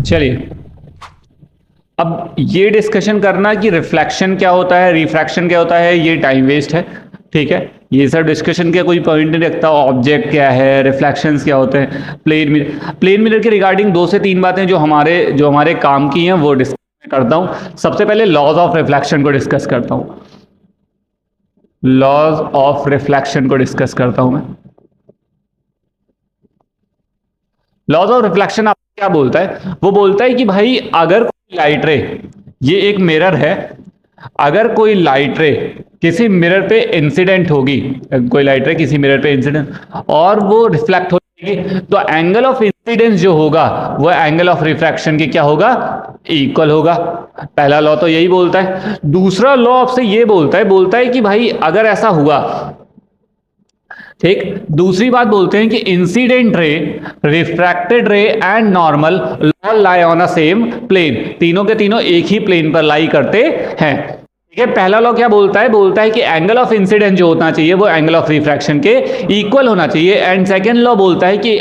चलिए अब ये डिस्कशन करना कि रिफ्लेक्शन क्या होता है, रिफ्रैक्शन क्या होता है, ये टाइम वेस्ट है। ठीक है, ये सब डिस्कशन का कोई पॉइंट नहीं रखता। ऑब्जेक्ट क्या है, रिफ्लेक्शंस क्या होते हैं, प्लेन मिरर के रिगार्डिंग 2 से 3 बातें जो हमारे काम की हैं वो डिस्कस करता हूं। सबसे पहले लॉज ऑफ रिफ्लेक्शन को डिस्कस करता हूं। लॉज ऑफ रिफ्लेक्शन को डिस्कस करता हूं मैं। लॉज ऑफ रिफ्लेक्शन आपको क्या बोलता है? वो बोलता है कि भाई अगर कोई लाइट रे, ये एक मिरर है, अगर कोई लाइट रे किसी मिरर पे इंसिडेंट होगी, कोई लाइट रे किसी मिरर पे इंसिडेंट और वो रिफ्लेक्ट हो जाएगी, तो एंगल ऑफ इंसिडेंस जो होगा वो एंगल ऑफ रिफ्रैक्शन के क्या होगा? इक्वल होगा। पहला लॉ तो यही बोलता है। दूसरा लॉ आपसे ये बोलता है कि भाई अगर ऐसा हुआ, ठीक, दूसरी बात बोलते हैं कि incident ray, refracted ray and normal all lie on a same plane, तीनों के तीनों एक ही प्लेन पर लाई करते हैं। ठीक है, पहला लॉ क्या बोलता है कि एंगल ऑफ इंसिडेंस जो होना चाहिए वो एंगल ऑफ रिफ्रैक्शन के इक्वल होना चाहिए। एंड सेकंड लॉ बोलता है कि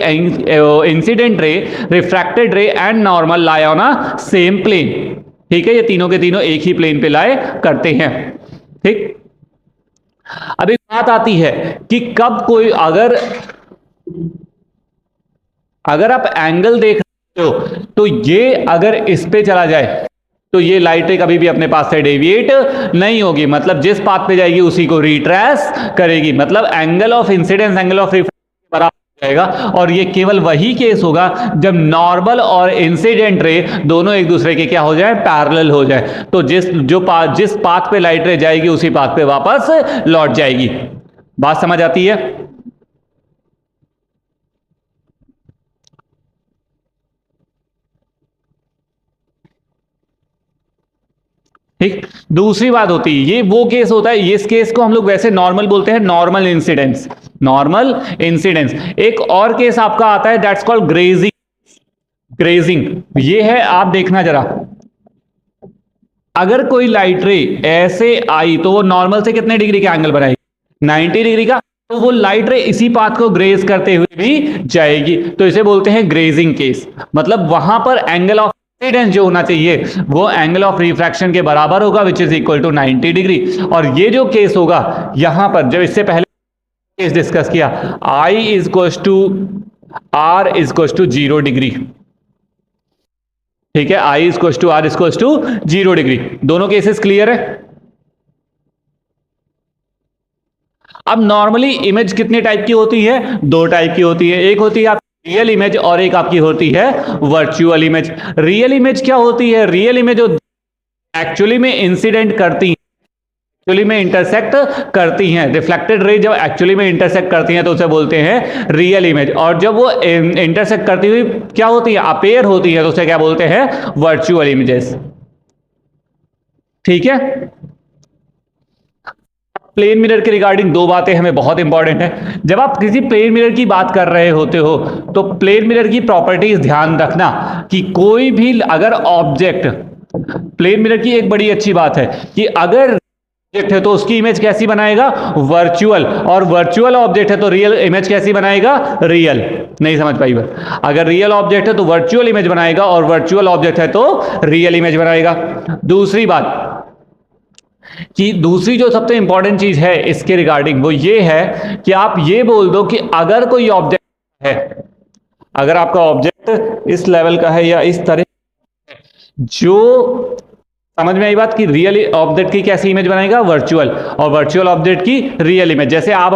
incident ray, refracted ray and normal lie on a same plane. ठीक है, ये तीनों के तीनों एक ही प्लेन पे लाई करते हैं। ठीक, अब एक बात आती है कि कब कोई अगर आप एंगल देख रहे हो तो ये अगर इस पे चला जाए तो ये लाइट कभी भी अपने पास से डेविएट नहीं होगी, मतलब जिस पाथ पे जाएगी उसी को रिट्रेस करेगी, मतलब angle of incidence angle of reflection बराबर हो जाएगा। और ये केवल वही केस होगा जब नॉर्मल और इंसिडेंट रे दोनों एक दूसरे के क्या हो जाए? पैरेलल हो जाए। तो जिस पाथ पे लाइट रे जाएगी उसी पाथ पे वापस लौट जाएगी। बात समझ आती है? ठीक, दूसरी बात होती है, ये वो केस होता है, इस केस को हम लोग वैसे नॉर्मल बोलते हैं, नॉर्मल इंसिडेंस। Normal incidence. एक और केस आपका आता है, दैट्स कॉल्ड ग्रेजिंग। ग्रेजिंग ये है, आप देखना जरा, अगर कोई लाइट रे ऐसे आई तो वो नॉर्मल से कितने डिग्री का एंगल बनाएगी? 90 डिग्री का। तो वो लाइट रे इसी पाथ को ग्रेज करते हुए भी जाएगी, तो इसे बोलते हैं ग्रेजिंग केस। मतलब वहां पर एंगल ऑफ इंसिडेंस जो होना चाहिए वो एंगल ऑफ रिफ्रैक्शन के बराबर होगा, which is equal to 90 degree. और ये जो केस होगा यहां पर, जब इससे पहले केस डिस्कस किया, I is equal to R is equal to 0 degree. ठीक है, I is equal to R is equal to 0 degree. दोनों केसेस क्लियर है? अब नॉर्मली इमेज कितने टाइप की होती है? 2 टाइप की होती है। एक होती है आपकी रियल इमेज और एक आपकी होती है वर्चुअल इमेज। रियल इमेज क्या होती है? रियल इमेज जो एक्चुअली में इंसिडेंट करती है, एक्चुअली में इंटरसेक्ट करती हैं, रिफ्लेक्टेड रे जब एक्चुअली में इंटरसेक्ट करती हैं तो उसे बोलते हैं रियल इमेज। और जब वो इंटरसेक्ट करती हुई क्या होती है? अपेयर होती है, तो उसे क्या बोलते हैं? Virtual images. ठीक है, प्लेन मिरर के रिगार्डिंग 2 बातें हमें बहुत इंपॉर्टेंट है। जब आप किसी प्लेन मिरर की बात कर रहे होते हो तो प्लेन मिरर की प्रॉपर्टीज ध्यान रखना कि कोई भी अगर ऑब्जेक्ट, प्लेन मिरर की एक बड़ी अच्छी बात है कि अगर ऑब्जेक्ट है तो उसकी इमेज कैसी बनाएगा? वर्चुअल। और वर्चुअल ऑब्जेक्ट है तो रियल इमेज कैसी बनाएगा? रियल। नहीं समझ पाई बात? अगर रियल ऑब्जेक्ट है तो वर्चुअल इमेज बनाएगा और वर्चुअल ऑब्जेक्ट है तो रियल इमेज बनाएगा। दूसरी बात कि दूसरी जो सबसे इंपॉर्टेंट चीज है इसके रिगार्डिंग वो ये है कि आप ये बोल दो कि अगर कोई ऑब्जेक्ट है, अगर आपका ऑब्जेक्ट इस लेवल का है या इस तरह, जो समझ में आई बात कि रियल ऑब्जेक्ट की कैसी इमेज बनाएगा? वर्चुअल। और वर्चुअल ऑब्जेक्ट की रियल इमेज। जैसे आप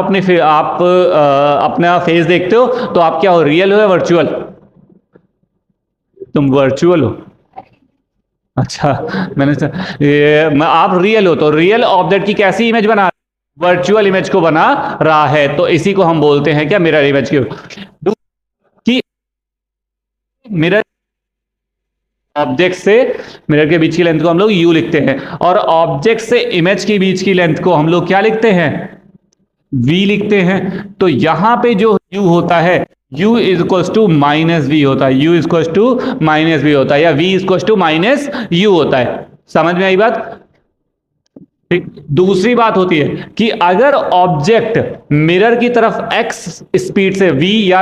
अपना फेस देखते हो तो आप क्या हो? रियल हो या वर्चुअल? तुम वर्चुअल हो। अच्छा, आप रियल हो तो रियल ऑब्जेक्ट की कैसी इमेज बना? वर्चुअल इमेज को बना रहा है, तो इसी को हम बोलते हैं क्या? मिरर इमेज की मिरर ऑब्जेक्ट से मिरर के बीच की लेंथ को हम लोग u लिखते हैं और ऑब्जेक्ट से इमेज के बीच की लेंथ को हम लोग क्या लिखते हैं? v लिखते हैं। तो यहां पे जो u होता है, u is equal to minus v होता है, u is equal to minus v होता है, या v is equal to minus u होता है। समझ में आई बात? ठीक। दूसरी बात होती है कि अगर ऑब्जेक्ट मिरर की तरफ x स्पीड से v या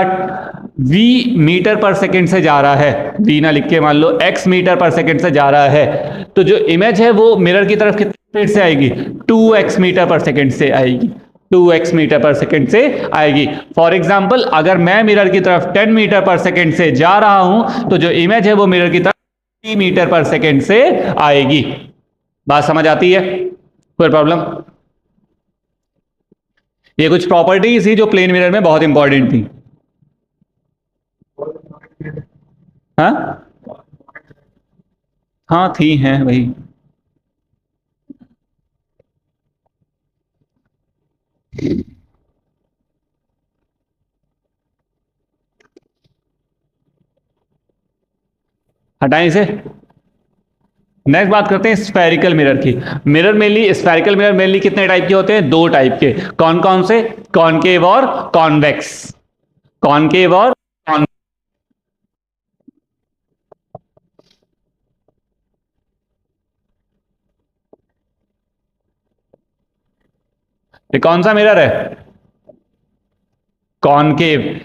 v मीटर पर सेकंड से जा रहा है, v ना लिख के मान लो x मीटर पर सेकंड से जा रहा है, तो जो इमेज है वो मिरर की तरफ कितनी स्पीड से आएगी? 2x मीटर पर सेकंड से आएगी, 2x मीटर पर सेकंड से आएगी। फॉर एग्जाम्पल अगर मैं मिरर की तरफ 10 मीटर पर सेकंड से जा रहा हूं तो जो इमेज है वो मिरर की तरफ 3 मीटर पर सेकंड से आएगी। बात समझ आती है? कोई प्रॉब्लम? ये कुछ प्रॉपर्टीज थी जो प्लेन मिरर में बहुत इंपॉर्टेंट थी। हाँ हाँ थी हैं भाई। हटाएं इसे। नेक्स्ट बात करते हैं स्फेरिकल मिरर की। Mirror mainly, spherical mirror mainly कितने टाइप के होते हैं? दो टाइप के। कौन कौन से? कॉनकेव और कॉन्वेक्स। कॉनकेव और ये कौन सा मिरर है? कॉनकेव।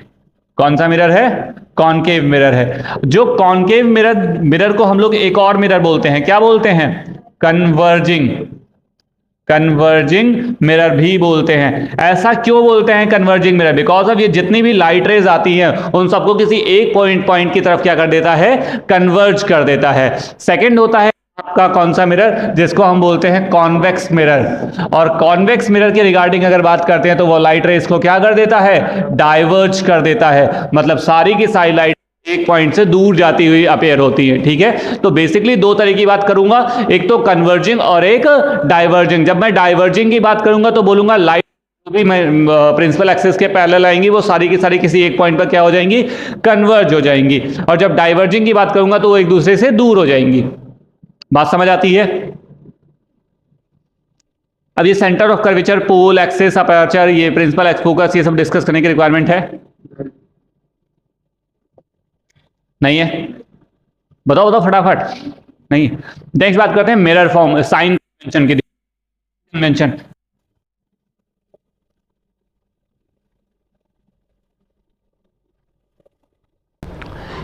कौन सा मिरर है? कॉनकेव मिरर है। जो कॉनकेव मिरर, मिरर को हम लोग एक और मिरर बोलते हैं, क्या बोलते हैं? कन्वर्जिंग। कन्वर्जिंग मिरर भी बोलते हैं। ऐसा क्यों बोलते हैं कन्वर्जिंग मिरर? बिकॉज ऑफ ये जितनी भी लाइट रेज आती हैं उन सबको किसी एक पॉइंट की तरफ क्या कर देता है? कन्वर्ज कर देता है। सेकंड होता है आपका कौन सा मिरर? जिसको हम बोलते हैं कॉन्वेक्स मिरर। और कॉन्वेक्स मिरर के रिगार्डिंग अगर बात करते हैं तो वो लाइट रेज को क्या कर देता है? डाइवर्ज कर देता है। मतलब सारी की सारी लाइट एक पॉइंट से दूर जाती हुई अपेयर होती है। ठीक है, तो बेसिकली दो तरह की बात करूंगा, एक तो कन्वर्जिंग और एक डाइवर्जिंग। जब मैं डाइवर्जिंग की बात करूंगा तो बोलूंगा लाइट भी मैं प्रिंसिपल एक्सिस के पैरेलल आएंगी, वो सारी की सारी किसी एक पॉइंट पर क्या हो जाएंगी? कन्वर्ज हो जाएंगी। और जब डाइवर्जिंग की बात करूंगा तो वो एक दूसरे से दूर हो जाएंगी। बात समझ आती है? अब ये centre of curvature, pole, axis, aperture, ये प्रिंसिपल एक्स फोकस, ये सब डिस्कस करने की रिक्वायरमेंट है? नहीं है? बताओ बताओ फटाफट। नहीं। नेक्स्ट बात करते हैं मिरर फॉर्म, साइन कन्वेंशन की। कन्वेंशन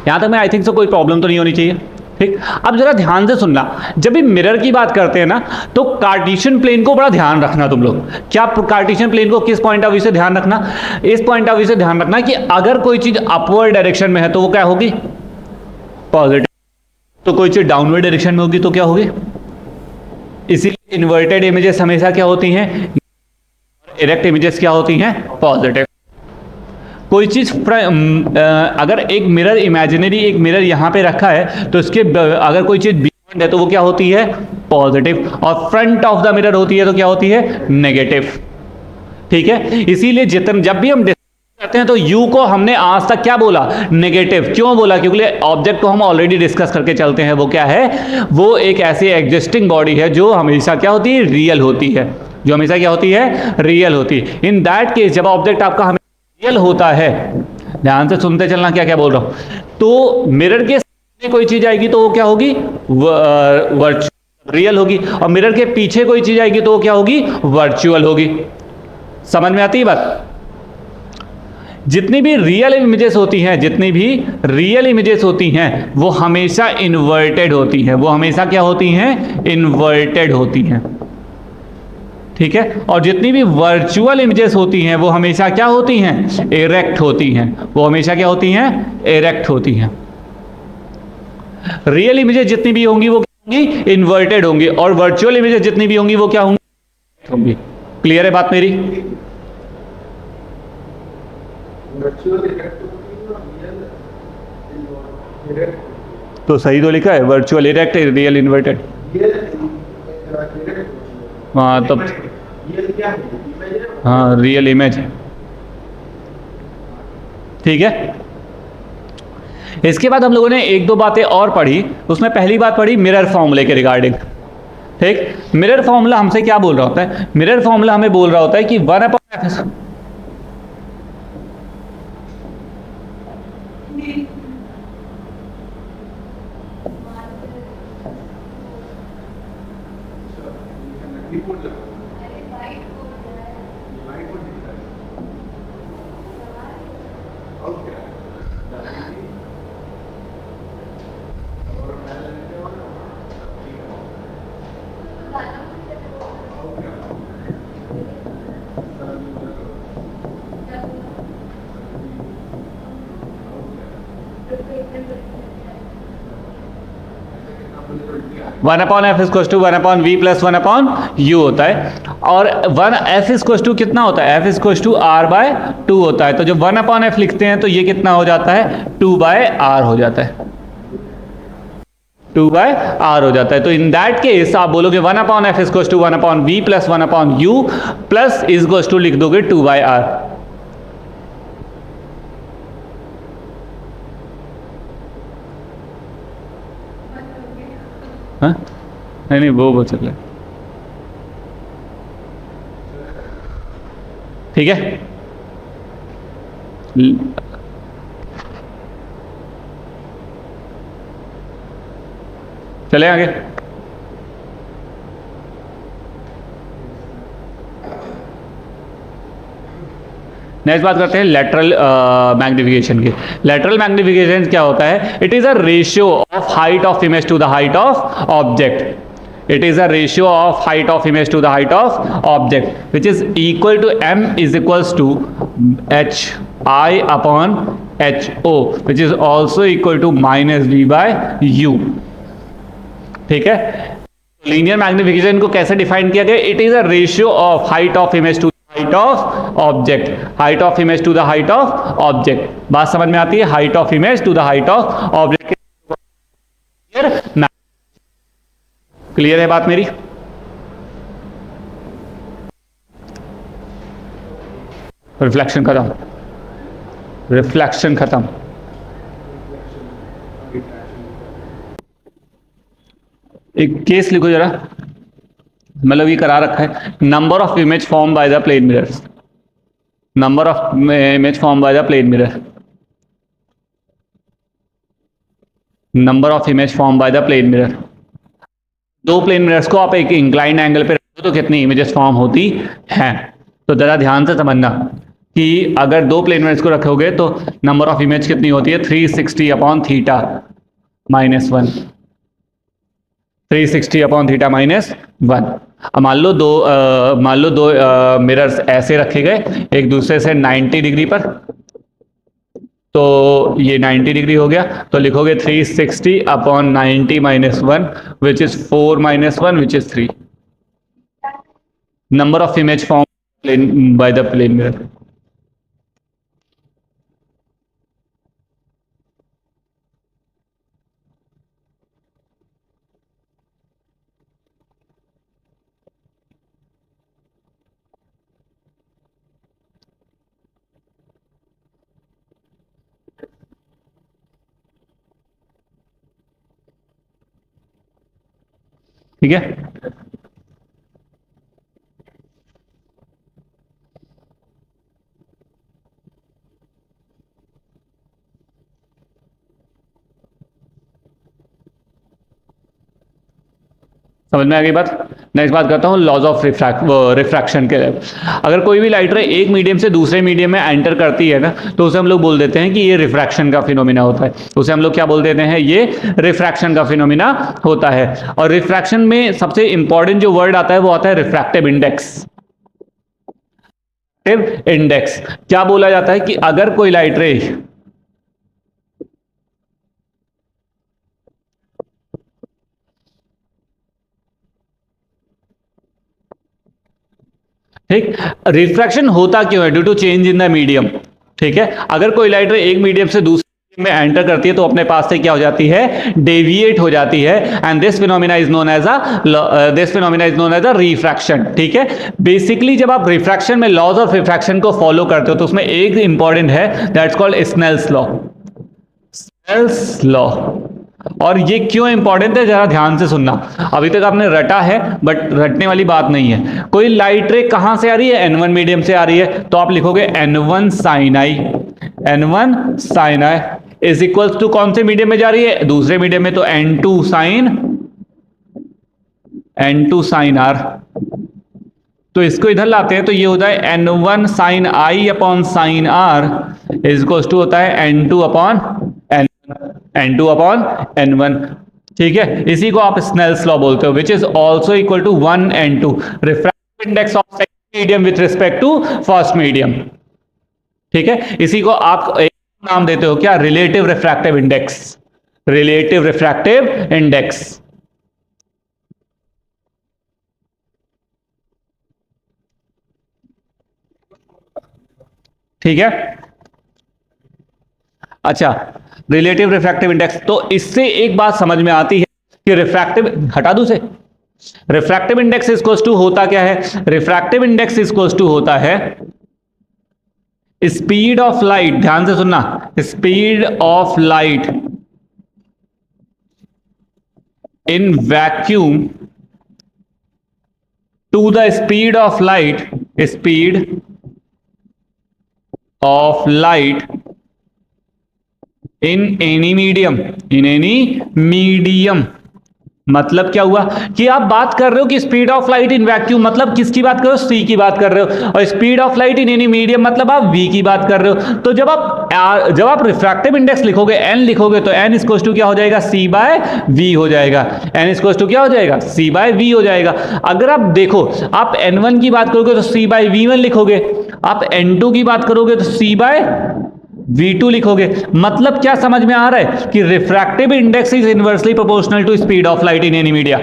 यहां तक मैं आई थिंक सो कोई प्रॉब्लम तो नहीं होनी चाहिए। ठीक। अब जरा ध्यान से सुनना, जब भी मिरर की बात करते हैं ना तो कार्टेशियन प्लेन को बड़ा ध्यान रखना तुम लोग। क्या कार्टेशियन प्लेन को किस पॉइंट ऑफ व्यू से ध्यान रखना? इस पॉइंट ऑफ व्यू से ध्यान रखना कि अगर कोई चीज अपवर्ड डायरेक्शन में है तो वो क्या होगी? पॉजिटिव। तो कोई चीज डाउनवर्ड डायरेक्शन में होगी तो क्या होगी? इसीलिए इन्वर्टेड इमेजेस हमेशा क्या होती हैं? इरेक्ट इमेजेस क्या होती हैं? पॉजिटिव। कोई चीज अगर एक मिरर इमेजिनरी, एक मिरर यहां पे रखा है तो इसके अगर कोई चीज बियॉन्ड है तो वो क्या होती है? पॉजिटिव। और फ्रंट ऑफ द मिरर होती है तो क्या होती है? नेगेटिव। ठीक है, इसीलिए जितने जब भी हम करते हैं तो यू को हमने आज तक क्या बोला? नेगेटिव। क्यों बोला? क्योंकि ऑब्जेक्ट को हम ऑलरेडी डिस्कस करके चलते हैं। वो क्या है? वो एक ऐसी एग्जिस्टिंग बॉडी है जो हमेशा क्या होती है? रियल होती है। जो हमेशा क्या होती है? रियल होती है। इन दैट केस जब ऑब्जेक्ट आपका हमेशा रियल होता है, ध्यान से सुनते चलना क्या क्या बोल रहा हूं, तो मिरर के सामने कोई चीज आएगी तो वो क्या होगी? वर्चुअल, रियल होगी। और मिरर के पीछे कोई चीज आएगी तो वो क्या होगी? वर्चुअल होगी। समझ में आती है बात? जितनी भी रियल इमेजेस होती हैं, जितनी भी रियल इमेजेस होती हैं वो हमेशा इन्वर्टेड होती हैं। वो हमेशा क्या होती हैं? इन्वर्टेड होती हैं। ठीक है। और जितनी भी वर्चुअल इमेजेस होती हैं वो हमेशा क्या होती हैं? इरेक्ट होती हैं। वो हमेशा क्या होती हैं? इरेक्ट होती हैं। रियल इमेजेस जितनी भी होंगी वो क्या होंगी? इन्वर्टेड होंगी। और वर्चुअल इमेजेस जितनी भी होंगी वो क्या होंगी? क्लियर है बात मेरी? तो सही तो लिखा है, वर्चुअल इरेक्ट, रियल इन्वर्टेड। हाँ तब हाँ रियल इमेज है। ठीक है। इसके बाद हम लोगों ने एक दो बातें और पढ़ी। उसमें पहली बात पढ़ी मिरर फॉर्मूले के रिगार्डिंग। ठीक। मिरर फॉर्मूला हमसे क्या बोल रहा होता है? मिरर फॉर्मूला हमें बोल रहा होता है कि 1/f one upon f is to one upon v plus one upon u होता है, और वन एफ इज टू कितना होता है, f is to r by two होता है। तो जब वन अपॉन एफ लिखते हैं तो ये कितना हो जाता है, टू बाय आर हो जाता है, टू बाय आर हो जाता है। तो इन दैट केस आप बोलोगे one upon f is to one upon v plus one upon u plus is to लिख दोगे टू बाय आर। हाँ नहीं वो चल रहा है, ठीक है। चले आगे। नेक्स्ट बात करते हैं लेटरल मैग्निफिकेशन की। लेटरल मैग्निफिकेशन क्या होता है, it is a ratio of height of image to the height of object. It is a ratio of height of image to the height of object which is equal to m is equals to h i upon h o which is also equal to minus v by u, ठीक है। Linear magnification को कैसे define किया गया, it is a ratio of height of image to height of object, height of image to the height of object. बात समझ में आती है, height of image to the height of object. Clear है बात मेरी? रिफ्लेक्शन खत्म, रिफ्लेक्शन खत्म। एक केस लिखो जरा, मतलब ये करा रखा है, number of image form by the plane mirrors, number of image form by the plane mirror, number of image form by the plane mirror. दो प्लेन मिरर्स को आप एक इंक्लाइंड एंगल पे रखो तो कितनी इमेजेस फॉर्म होती हैं। तो जरा ध्यान से समझना कि अगर दो प्लेन मिरर्स को रखोगे तो नंबर ऑफ इमेज कितनी होती है, 360 upon theta minus 1, 360 upon theta minus 1। मान लो दो मिरर्स ऐसे रखे गए एक दूसरे से 90 डिग्री पर, तो ये 90 डिग्री हो गया, तो लिखोगे 360 upon 90 minus 1 which is 4 minus 1 which is 3, number of image form by the plane mirror. ठीक है, समझ में आ गई बात। नेक्स्ट बात करता हूँ लॉज ऑफ रिफ्रैक्शन के। अगर कोई भी लाइट रे एक मीडियम से दूसरे मीडियम में एंटर करती है ना, तो उसे हम लोग बोल देते हैं कि ये रिफ्रैक्शन का फिनोमिना होता है। उसे हम लोग क्या बोल देते हैं, ये रिफ्रैक्शन का फिनोमिना होता है। और रिफ्रैक्शन में सबसे इंपॉर्टेंट जो वर्ड आता है वो आता है रिफ्रैक्टिव इंडेक्स। इंडेक्स क्या बोला जाता है कि अगर कोई लाइट रे ठीक, रिफ्रैक्शन होता क्यों है, due to change in the medium. ठीक है, अगर कोई लाइट रे एक मीडियम से दूसरे में एंटर करती है तो अपने पास से क्या हो जाती है, डेविएट हो जाती है, and this phenomena is known as a refraction. ठीक है, बेसिकली जब आप रिफ्रैक्शन में लॉज ऑफ रिफ्रैक्शन को फॉलो करते हो तो उसमें एक इंपॉर्टेंट है, that's called Snell's law. Snell's law. और ये क्यों इंपॉर्टेंट है जरा ध्यान से सुनना, अभी तक आपने रटा है बट रटने वाली बात नहीं है। कोई लाइट रे कहां से आ रही है, N1 मीडियम से आ रही है, तो आप लिखोगे N1 sin I, N1 sin I is equals to कौन से मीडियम में जा रही है, दूसरे मीडियम में, तो N2 sin R। तो इसको इधर लाते हैं तो ये होता है N1 sin I upon sin R is equals to होता है N2 अपॉन N1। ठीक है, इसी को आप स्नेल्स लॉ बोलते हो, which is also equal to 1 N2 refractive index of second medium with respect to first medium. ठीक है, इसी को आप एक नाम देते हो क्या, relative refractive index, relative refractive index. ठीक है। अच्छा, रिलेटिव रिफ्रैक्टिव इंडेक्स, तो इससे एक बात समझ में आती है कि रिफ्रैक्टिव, हटा दूं से, रिफ्रैक्टिव इंडेक्स इक्वल्स टू होता क्या है, रिफ्रैक्टिव इंडेक्स इक्वल्स टू होता है स्पीड ऑफ लाइट, ध्यान से सुनना, speed of light in vacuum to the speed of light, speed of light in any medium, in any medium. मतलब क्या हुआ कि आप बात कर रहे हो कि speed of light in vacuum, मतलब किसकी बात कर रहे हो, सी की बात कर रहे हो, और speed of light in any medium मतलब आप वी की बात कर रहे हो। तो जब आप रिफ्रैक्टिव इंडेक्स लिखोगे, एन लिखोगे, तो एन इक्वल्स टू क्या हो जाएगा, सी बाय वी हो जाएगा। एन इक्वल्स टू क्या हो जाएगा, सी बाय वी हो जाएगा। अगर आप देखो, आप N1 की बात करोगे तो सी बाय वी वन लिखोगे, आप N2 की बात करोगे तो सी बाय V2 लिखोगे। मतलब क्या समझ में आ रहा है कि refractive index is inversely proportional to speed of light in any media,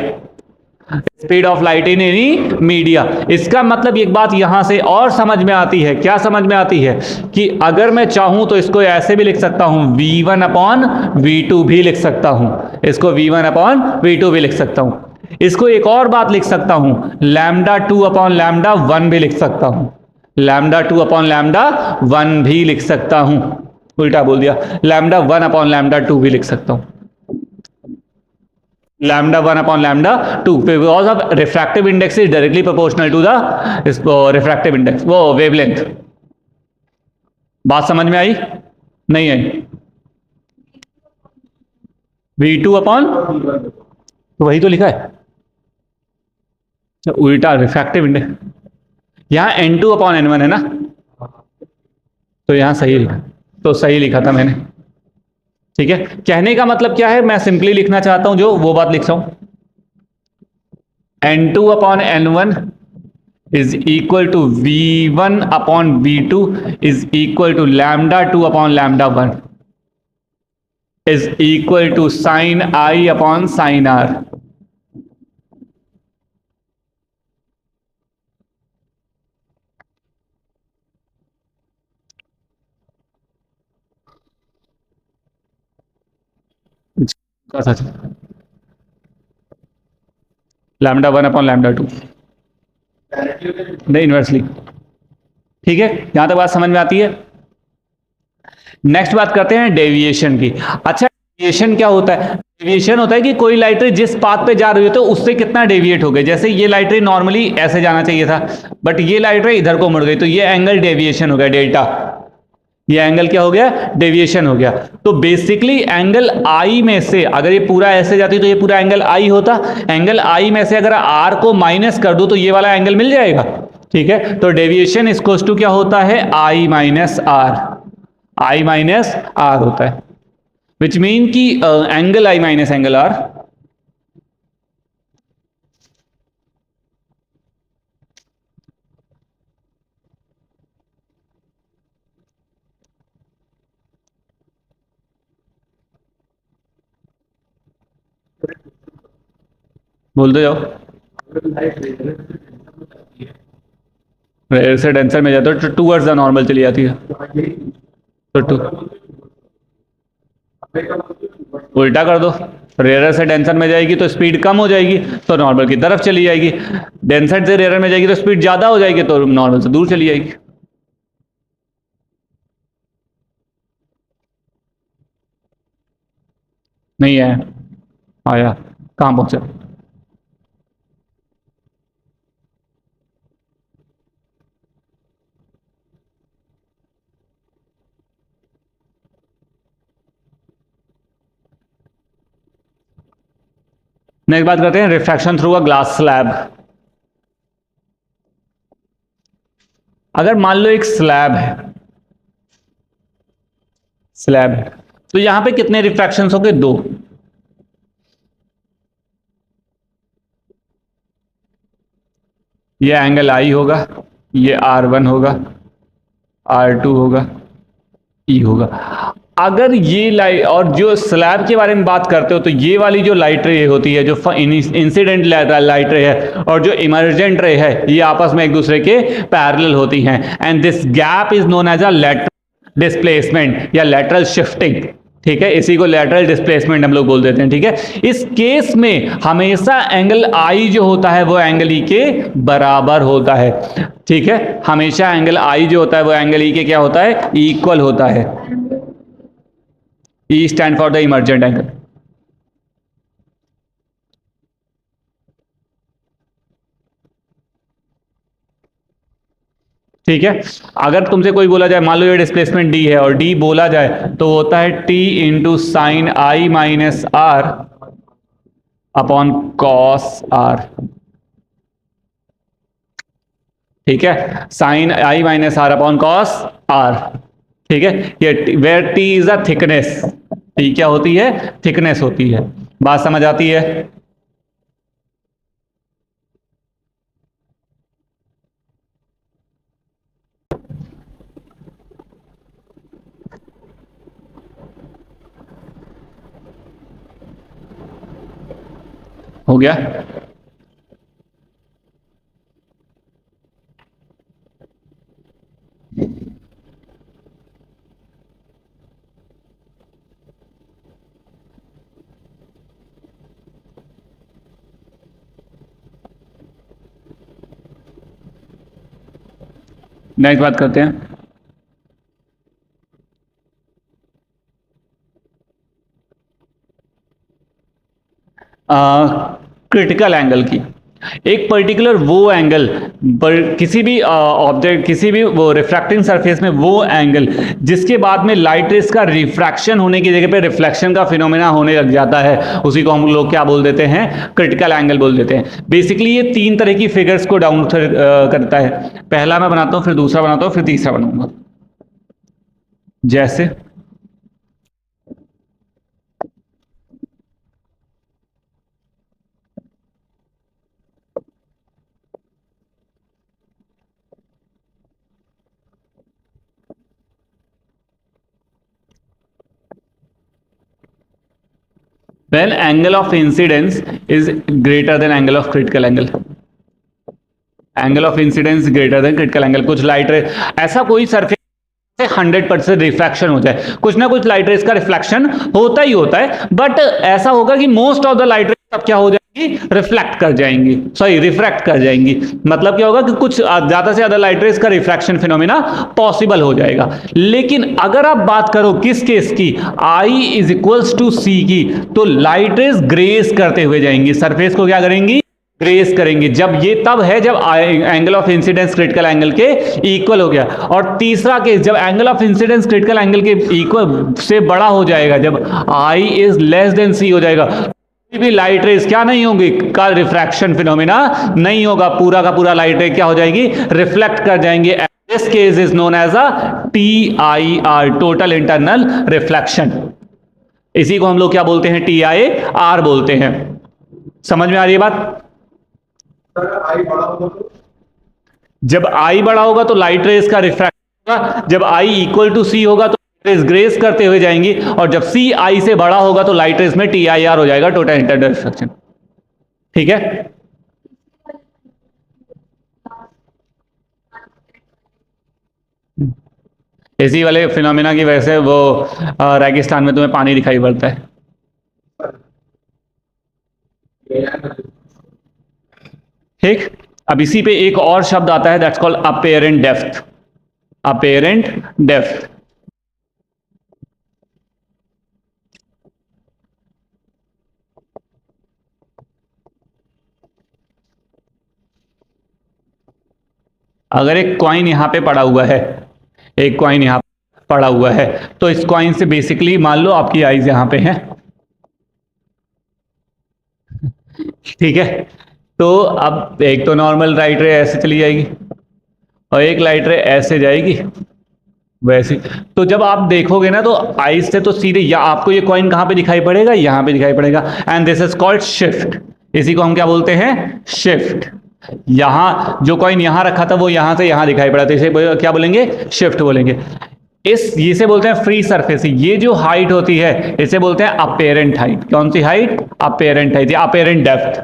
speed of light in any media. इसका मतलब एक बात यहां से और समझ में आती है, क्या समझ में आती है कि अगर मैं चाहूं तो इसको ऐसे भी लिख सकता हूं, V1 अपॉन V2 भी लिख सकता हूं, इसको V1 अपॉन V2 भी लिख सकता हूं। इसको एक और बात लिख सकता हूं, लैम्डा 2 अपॉन लैम्डा 1 भी लिख सकता हूं, लैम्डा 2 अपॉन लैम्डा 1 भी लिख सकता हूं, उल्टा बोल दिया, लैम्डा 1 अपॉन लैम्डा 2 भी लिख सकता हूं, lambda 1 upon lambda 2 because of refractive index is directly proportional to the refractive index, वो wavelength। बात समझ में आई, नहीं आई, V2 अपॉन, तो वही तो लिखा है, तो उल्टा रिफ्रैक्टिव इंडेक्स, यहां N2 अपॉन N1 है ना, तो यहां सही लिखा, तो सही लिखा था मैंने। ठीक है, कहने का मतलब क्या है, मैं सिंपली लिखना चाहता हूं जो वो बात लिख रहा हूं, N2 upon N1 is equal to V1 upon V2 is equal to lambda 2 upon lambda 1 is equal to sin I upon sin R। Such, lambda 1 upon lambda 2, नहीं इनवर्सली। ठीक है, यहां तक बात समझ में आती है। नेक्स्ट बात करते हैं डेविएशन की। अच्छा, डेविएशन क्या होता है, डेविएशन होता है कि कोई लाइट रे जिस पाथ पे जा रही हो तो उससे कितना डेविएट हो गई। जैसे ये लाइट रे नॉर्मली ऐसे जाना चाहिए था, बट ये लाइट रे इधर को मुड़ गई, तो ये एंगल डेविएशन हो गया, डेल्टा, ये एंगल क्या हो गया, डेविएशन हो गया। तो बेसिकली एंगल आई में से, अगर ये पूरा ऐसे जाती तो ये पूरा एंगल आई होता, एंगल आई में से अगर आर को माइनस कर दो तो ये वाला एंगल मिल जाएगा। ठीक है, तो डेविएशन इक्वल्स टू क्या होता है, i minus r, i minus r होता है, विच मीन कि angle i minus angle r. बोलते जाओ, से डेंसर में जाता है तो टूवर्ड्स द नॉर्मल चली जाती है, तो टू, उल्टा कर दो, रेयर से डेंसर में जाएगी तो स्पीड कम हो जाएगी तो नॉर्मल की तरफ चली जाएगी, डेंसर से रेयर में जाएगी तो स्पीड ज्यादा हो जाएगी तो नॉर्मल से दूर चली जाएगी। नहीं है, आया, कहां पहुंचा, नेक्स्ट बात करते हैं refraction through a glass slab. अगर मान लो एक स्लैब है, स्लैब है, तो यहां पे कितने रिफ्रैक्शंस हो गए, दो। ये एंगल आई होगा, ये R1 होगा, R2 होगा, E होगा। अगर ये लाइट, और जो स्लैब के बारे में बात करते हो तो ये वाली जो लाइट रे होती है, जो इंसिडेंट लाइट रे है और जो इमर्जेंट रे है, ये आपस में एक दूसरे के पैरेलल होती हैं, and this gap is known as a lateral displacement या लेटरल शिफ्टिंग। ठीक है, इसी को लेटरल डिस्प्लेसमेंट हम लोग बोल देते हैं। ठीक है, इस केस में हमेशा एंगल आई जो होता है वो एंगल ई के बराबर होता है। ठीक है, हमेशा एंगल आई जो होता है वो एंगल ई के क्या होता है, इक्वल होता है। E stand for the emergent angle। ठीक है, अगर तुमसे कोई बोला जाए, मान लो ये डिस्प्लेसमेंट d है और d बोला जाए तो होता है t into sine i minus r upon cos r. ठीक है, sine i minus r upon cos r. ठीक है, ये where t is a thickness, t क्या होती है, थिकनेस होती है। बात समझ आती है? हो गया? नेक्स्ट बात करते हैं। क्रिटिकल एंगल की। एक पर्टिकुलर वो एंगल पर किसी भी ऑब्जेक्ट, किसी भी वो रिफ्रैक्टिंग सरफेस में वो एंगल जिसके बाद में लाइट रेस का रिफ्रैक्शन होने की जगह पे रिफ्लेक्शन का फिनोमेना होने लग जाता है, उसी को हम लोग क्या बोल देते हैं, क्रिटिकल एंगल बोल देते हैं। बेसिकली ये तीन तरह की फिगर्स को डाउन करता है। पहला मैं बनाता हूं, फिर दूसरा बनाता हूं, फिर तीसरा बनाऊंगा। जैसे when angle of incidence is greater than angle of critical angle। Angle of incidence greater than critical angle. कुछ लाइट रे, ऐसा कोई सरफेस 100% रिफ्रैक्शन हो जाए, कुछ ना कुछ लाइट रेस का रिफ्लेक्शन होता ही होता है, बट ऐसा होगा कि most of the light rays अब क्या हो जाएंगी, रिफ्लेक्ट कर जाएंगी, सॉरी रिफ्रैक्ट कर जाएंगी। मतलब क्या होगा कि कुछ ज्यादा से ज्यादा लाइट रेस का रिफ्रैक्शन फिनोमेना पॉसिबल हो जाएगा। लेकिन अगर आप बात करो किस केस की, I इज इक्वल्स टू सी की, तो लाइट रेस ग्रेस करते हुए जाएंगी, सरफेस को क्या करेंगी, ग्रेस करेंगे। जब ये तब है जब angle of incidence critical angle के इक्वल हो गया। और तीसरा केस, जब angle of incidence critical angle के इक्वल से बड़ा हो जाएगा, जब I is less than C हो जाएगा, कोई भी लाइट रेस क्या नहीं होगी, का रिफ्रैक्शन फिनोमेना नहीं होगा, पूरा का पूरा लाइट रे क्या हो जाएगी, रिफ्लेक्ट कर जाएंगे। This case is known as a TIR, total internal reflection. इसी को हम लोग क्या बोलते हैं, TIR बोलते हैं। समझ में आ रही है बात? जब I बड़ा होगा तो लाइट रेस का रिफ्रैक्शन होगा, जब I इक्वल टू C होगा तो रेस ग्रेस करते हुए जाएंगी, और जब C I से बड़ा होगा तो लाइट रेस में TIR हो जाएगा, टोटल इंटरनल रिफ्लेक्शन। ठीक है, इसी वाले फिनोमेना की वजह से वो रेगिस्तान में तुम्हें पानी दिखाई पड़ता है। ठीक, अब इसी पे एक और शब्द आता है, that's called apparent depth. Apparent depth. अगर एक कॉइन यहां पे पड़ा हुआ है, एक कॉइन यहां पड़ा हुआ है, तो इस कॉइन से बेसिकली मान लो आपकी आईज यहां पे है। ठीक है, तो अब एक तो नॉर्मल लाइट रे ऐसे चली जाएगी और एक लाइट रे ऐसे जाएगी, वैसे। तो जब आप देखोगे ना तो आईज से तो सीधे या आपको ये कॉइन कहां पे दिखाई पड़ेगा, यहां पे दिखाई पड़ेगा, and this is called shift. इसी को हम क्या बोलते हैं, शिफ्ट। यहां जो कॉइन यहां रखा था वो यहां से यहां दिखाई पड़ा, तो इसे क्या बोलेंगे, शिफ्ट बोलेंगे। इसे बोलते हैं फ्री सरफेस। ये जो हाइट होती है इसे बोलते हैं अपेरेंट हाइट। कौन सी हाइट? अपेरेंट हाइट या अपेरेंट डेप्थ।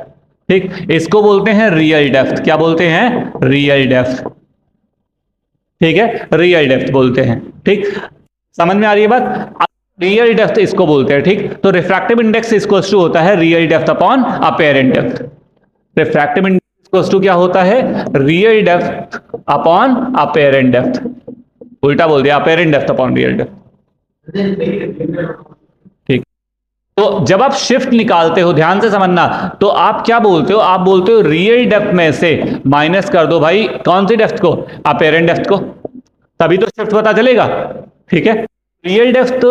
ठीक, इसको बोलते हैं रियल डेप्थ। क्या बोलते हैं? Real depth. ठीक है, रियल डेप्थ बोलते हैं। ठीक, समझ में आ रही है बात? रियल डेप्थ इसको बोलते हैं। ठीक, तो रिफ्रैक्टिव इंडेक्स इक्वल्स टू होता है real depth upon apparent depth. Refractive index equals to क्या होता है? Real depth upon apparent depth. उल्टा बोल दिया, apparent depth upon real depth. ठीक, तो जब आप शिफ्ट निकालते हो, ध्यान से समझना, तो आप क्या बोलते हो? आप बोलते हो रियल डेप्थ में से माइनस कर दो भाई कौन सी डेप्थ को? अपेरेंट डेप्थ को, तभी तो शिफ्ट पता चलेगा। ठीक है, real depth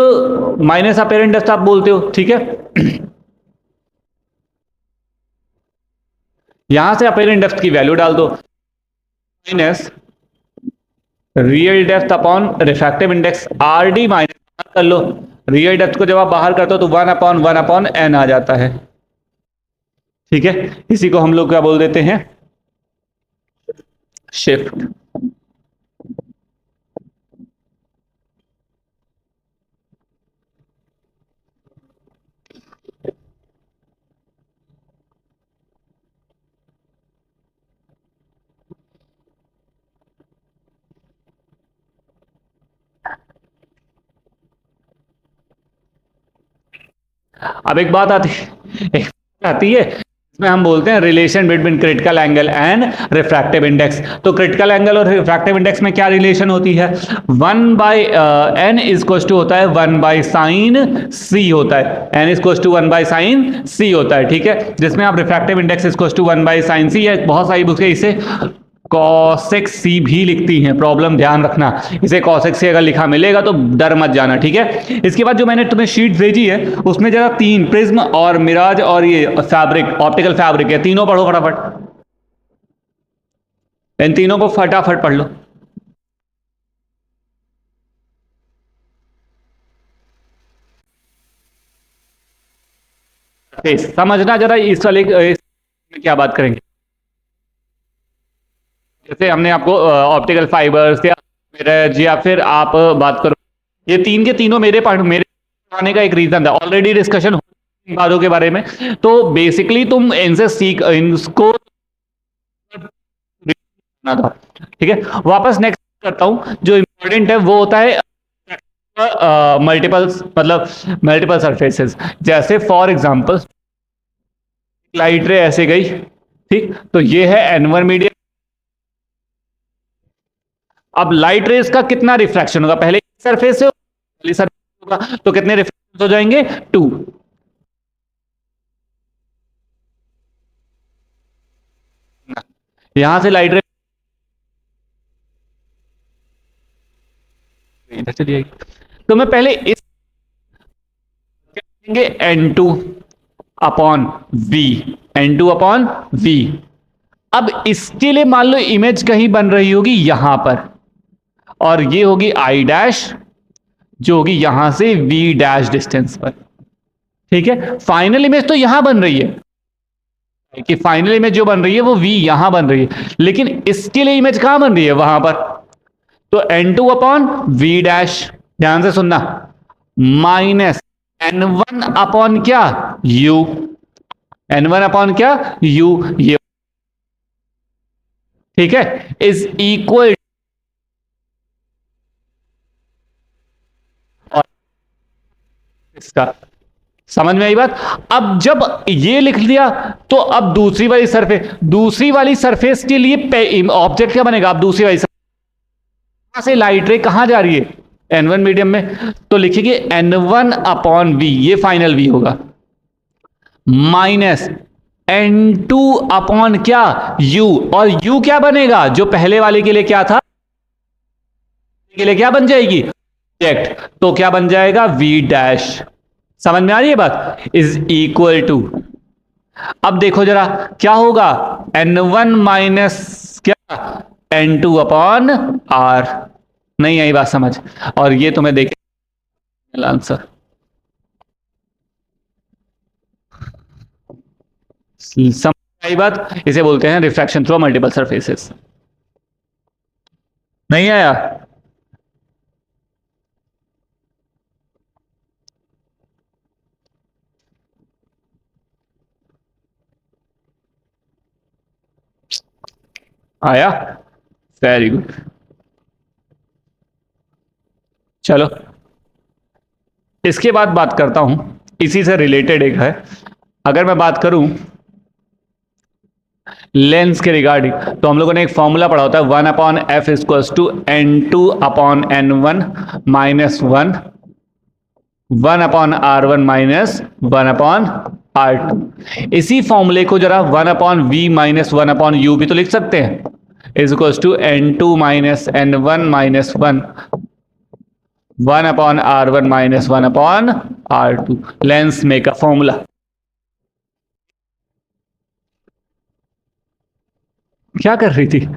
minus apparent depth आप बोलते हो। ठीक है, यहां से अपेरेंट डेप्थ की वैल्यू डाल दो, minus real depth upon refractive index R D minus कर लो। रियल डेप्थ को जब आप बाहर करते हो तो 1/1/n आ जाता है। ठीक है, इसी को हम लोग क्या बोल देते हैं? शिफ्ट। अब एक बात आती है, इसमें हम बोलते हैं relation between critical angle and refractive index. तो क्रिटिकल एंगल और रिफ्रैक्टिव इंडेक्स में क्या रिलेशन होती है? 1/n इज टू होता है 1/sin c होता है। n is to 1/sin c होता है। ठीक है, जिसमें आप refractive index is to 1/sin c है। बहुत सारी बुकें इसे कॉसेक सी भी लिखती हैं, प्रॉब्लम ध्यान रखना, इसे कॉसेक से अगर लिखा मिलेगा तो डर मत जाना। ठीक है, इसके बाद जो मैंने तुम्हें शीट भेजी है उसमें जरा 3 प्रिज्म और मिराज और ये फैब्रिक, ऑप्टिकल फैब्रिक है, तीनों पढ़ो फटाफट। इन तीनों को फटाफट पढ़ लो। समझना जरा इस वाले क्या बात करेंगे। जैसे हमने आपको ऑप्टिकल फाइबर्स या मिरर या फिर आप बात करो, ये तीन के तीनों मेरे पढ़ाने का एक रीजन था, ऑलरेडी डिस्कशन बातों के बारे में। तो बेसिकली तुम इनसे सीख इनको था। ठीक है, वापस नेक्स्ट करता हूं। जो इंपॉर्टेंट है वो होता है मल्टीपल, मतलब मल्टीपल सरफेसेस। जैसे फॉर एग्जांपल लाइट रे ऐसे गई, ठीक, तो ये है एन1 मीडियम। अब लाइट रेस का कितना रिफ्रैक्शन होगा? पहले सरफेस से सरफेस होगा तो कितने रिफ्रैक्शन हो जाएंगे? 2। यहां से लाइट रे इधर चली जाएगी, तो मैं पहले इस n2 upon we, n2 upon we. अब इसके लिए मान लो इमेज कहीं बन रही होगी यहां पर, और ये होगी आई डैश जो होगी यहां से v डैश डिस्टेंस पर। ठीक है, फाइनल इमेज तो यहां बन रही है कि फाइनल इमेज जो बन रही है वो v यहां बन रही है, लेकिन इसके लिए इमेज कहां बन रही है? वहां पर। तो n2 अपॉन वी डैश, ध्यान से सुनना, माइनस n1 अपॉन क्या? u। n1 अपॉन क्या? u। ये ठीक है, इज इक्वल, इसका समझ में आई बात? अब जब ये लिख दिया तो अब दूसरी वाली सरफेस के लिए ऑब्जेक्ट क्या बनेगा? अब दूसरी वाली सरफेस से लाइट रे कहां जा रही है? n1 मीडियम में, तो लिखेंगे n1 अपॉन v, ये फाइनल v होगा, माइनस n2 अपॉन क्या? u। और u क्या बनेगा? जो पहले वाले के लिए क्या था, के लिए क्या बन जाएगी? ऑब्जेक्ट, तो क्या बन जाएगा? v dash. समझ में आ रही है बात? इज इक्वल टू, अब देखो जरा क्या होगा, n1 माइनस क्या? n2 upon r। नहीं आई बात समझ? और ये तुम्हें देखे आंसर, समझ आई बात? इसे बोलते हैं रिफ्रैक्शन थ्रू मल्टीपल सरफेसेस। नहीं आया? आया? Very good. चलो, इसके बाद बात करता हूं, इसी से रिलेटेड एक है। अगर मैं बात करूं लेंस के रिगार्डिंग, तो हम लोगों ने एक फॉर्मूला पढ़ा होता है 1/f equals to n2/n1 minus 1/r1 minus 1/r2। इसी फॉर्मूले को जरा 1/v माइनस 1/u भी तो लिख सकते हैं, is equals to n2 minus n1 minus 1/r1 minus 1/r2। Lens make a formula. क्या कर रही थी?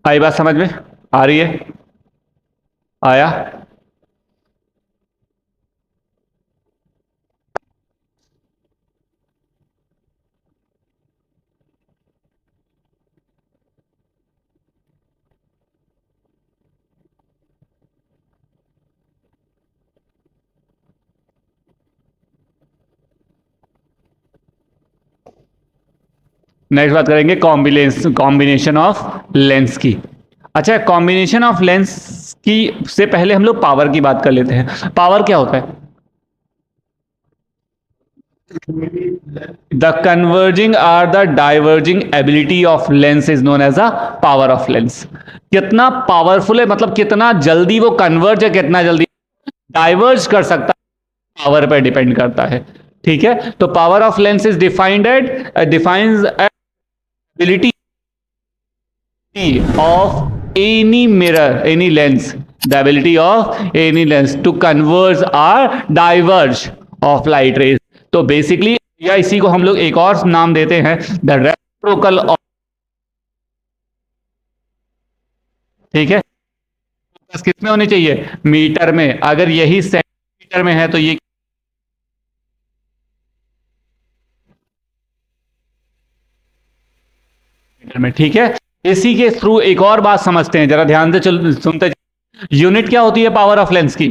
आई बात समझ में? आ रही है? आया? नेक्स्ट बात करेंगे कॉम्बिनेशन ऑफ लेंस की। अच्छा, कॉम्बिनेशन ऑफ लेंस की से पहले हम लोग पावर की बात कर लेते हैं। पावर क्या होता है? The converging or the diverging ability of lens is known as a power of lens. कितना पावरफुल है, मतलब कितना जल्दी वो कन्वर्ज है, कितना जल्दी डाइवर्ज कर सकता है, पावर पर डिपेंड करता है। ठीक है, तो power of lens is defines ability of any mirror, any lens, the ability of any lens to converge or diverge of light rays। तो बेसिकली या इसी को हम लोग एक और नाम देते हैं द रेसिप्रोकल ऑफ। ठीक है, बस किस में होनी चाहिए? मीटर में। अगर यही सेंटीमीटर में है तो ये मीटर में। ठीक है, इसी के थ्रू एक और बात समझते हैं, जरा ध्यान से सुनते। यूनिट क्या होती है पावर ऑफ लेंस की?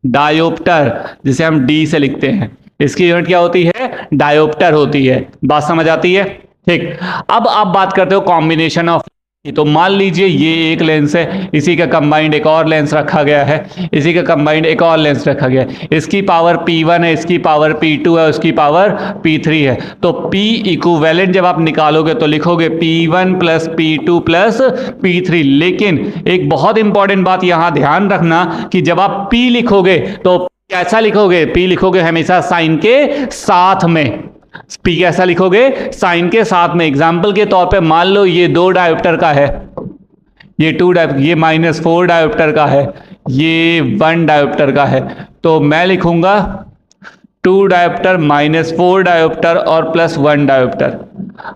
डायोप्टर, जिसे हम डी से लिखते हैं। इसकी यूनिट क्या होती है? डायोप्टर होती है। बात समझ आती है? ठीक। अब आप बात करते हो कॉम्बिनेशन ऑफ, तो मान लीजिए ये एक लेंस है, इसी का कंबाइंड एक और लेंस रखा गया है, इसी का कंबाइंड एक और लेंस रखा गया है। इसकी पावर P1 है, इसकी पावर P2 है, उसकी पावर P3 है। तो P इक्विवेलेंट जब आप निकालोगे तो लिखोगे P1 plus P2 plus P3। लेकिन एक बहुत इंपॉर्टेंट बात यहां ध्यान रखना कि जब आप P लिखोगे तो कैसा लिखोगे? P लिखोगे हमेशा साइन के साथ में। पी कैसा लिखोगे? साइन के साथ में। एग्जाम्पल के तौर पे मान लो ये 2 डायोप्टर का है, ये 2 डायोप्टर, ये -4 डायोप्टर का है, ये 1 डायोप्टर का है। तो मैं लिखूंगा 2 डायोप्टर -4 डायोप्टर और +1 डायोप्टर।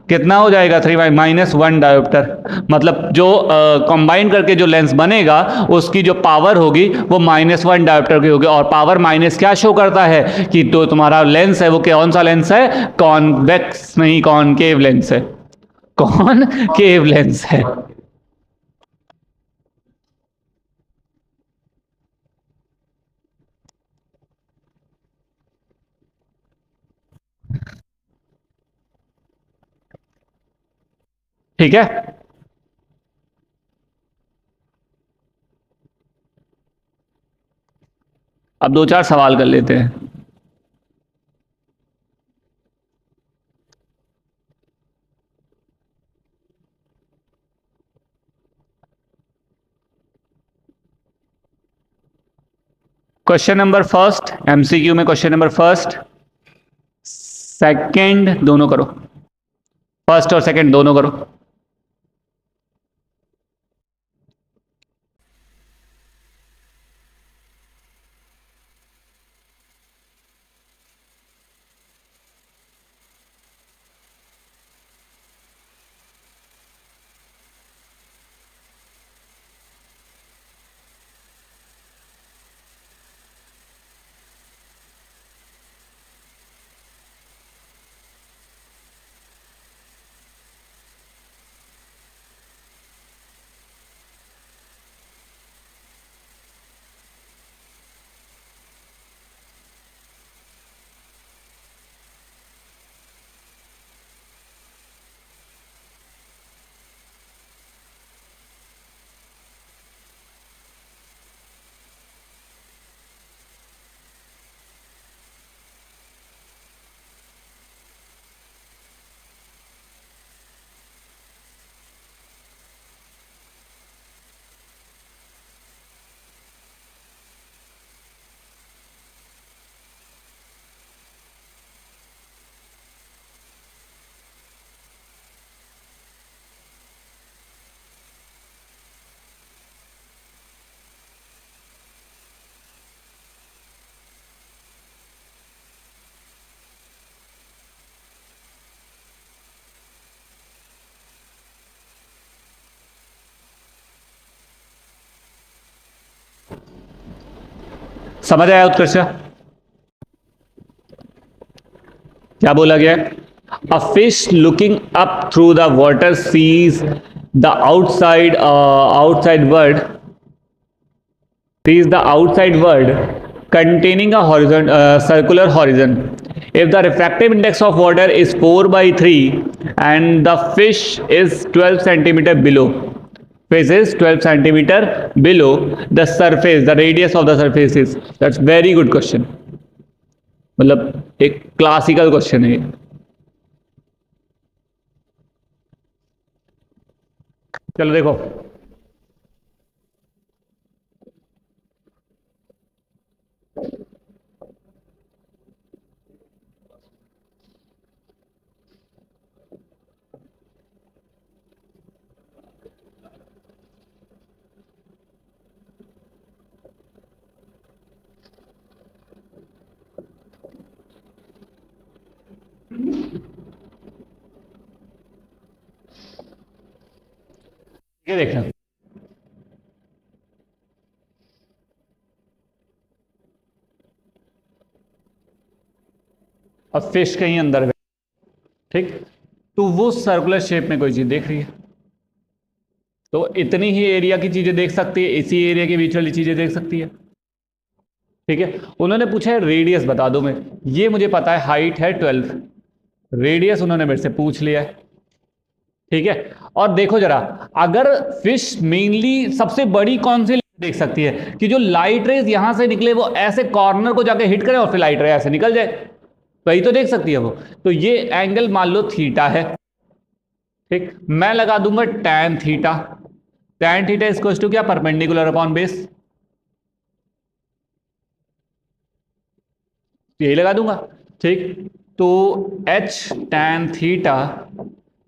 कितना हो जाएगा? 3 -1 डायोप्टर। मतलब जो कंबाइन करके जो लेंस बनेगा उसकी जो पावर होगी वो -1 डायोप्टर की होगी। और पावर माइनस क्या शो करता है कि तो तुम्हारा लेंस है वो कौन सा लेंस है? कॉन्वेक्स नहीं, कॉनकेव लेंस है। कॉनकेव लेंस है। ठीक है, अब दो चार सवाल कर लेते हैं। क्वेश्चन नंबर फर्स्ट, एमसीक्यू में क्वेश्चन नंबर फर्स्ट सेकंड दोनों करो, फर्स्ट और सेकंड दोनों करो। समझ आया उत्कर्ष? क्या बोला गया? A fish looking up through the water sees the outside world containing a circular horizon. If the refractive index of water is 4 by 3 and the fish is 12 centimeter below, fish is 12 centimeter below the surface, the radius of the surface is, that's very good question. मतलब एक classical question है ये. चलो देखो, ये देखना. अब fish कहीं अंदर गए, ठीक, तो वो सर्कुलर शेप में कोई चीज देख रही है, तो इतनी ही एरिया की चीजें देख सकती है, इसी एरिया के बीच वाली चीजें देख सकती है. ठीक है, उन्होंने पूछा है रेडियस बता दो. मैं, ये मुझे पता है हाइट है 12, रेडियस उन्होंने मेरे से पूछ लिया है. ठीक है, और देखो जरा, अगर फिश मेनली सबसे बड़ी कौन सी देख सकती है कि जो लाइट रेज यहां से निकले वो ऐसे कॉर्नर को जाके हिट करे और फिर लाइट रे ऐसे निकल जाए, वही तो देख सकती है वो. तो ये एंगल मान लो थीटा है. ठीक, मैं लगा दूंगा tan theta. tan theta is to क्या, परपेंडिकुलर अपॉन बेस, यही लगा दूंगा. ठीक, तो h tan theta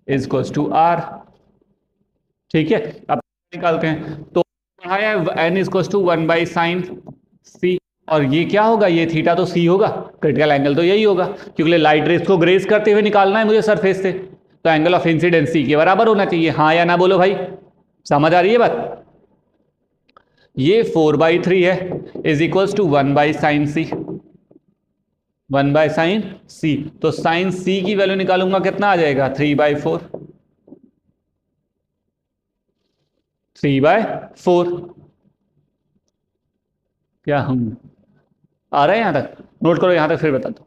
is to r. ठीक है, अब निकालते हैं. तो पढ़ाया एन इज टू 1/sin सी, और ये क्या होगा, ये थीटा तो सी होगा, क्रिटिकल एंगल तो यही होगा क्योंकि लाइट रेस को ग्रेस करते हुए निकालना है मुझे सरफेस से, तो एंगल ऑफ इंसिडेंस सी के बराबर होना चाहिए. हाँ या ना बोलो भाई, समझ आ रही है बात? ये 4/3 है is equals to 1/sin c, 1/sin c. तो साइन सी की वैल्यू निकालूंगा, कितना आ जाएगा, 3/4, 3/4. क्या हम आ रहे हैं यहां तक? नोट करो यहां तक, फिर बता दो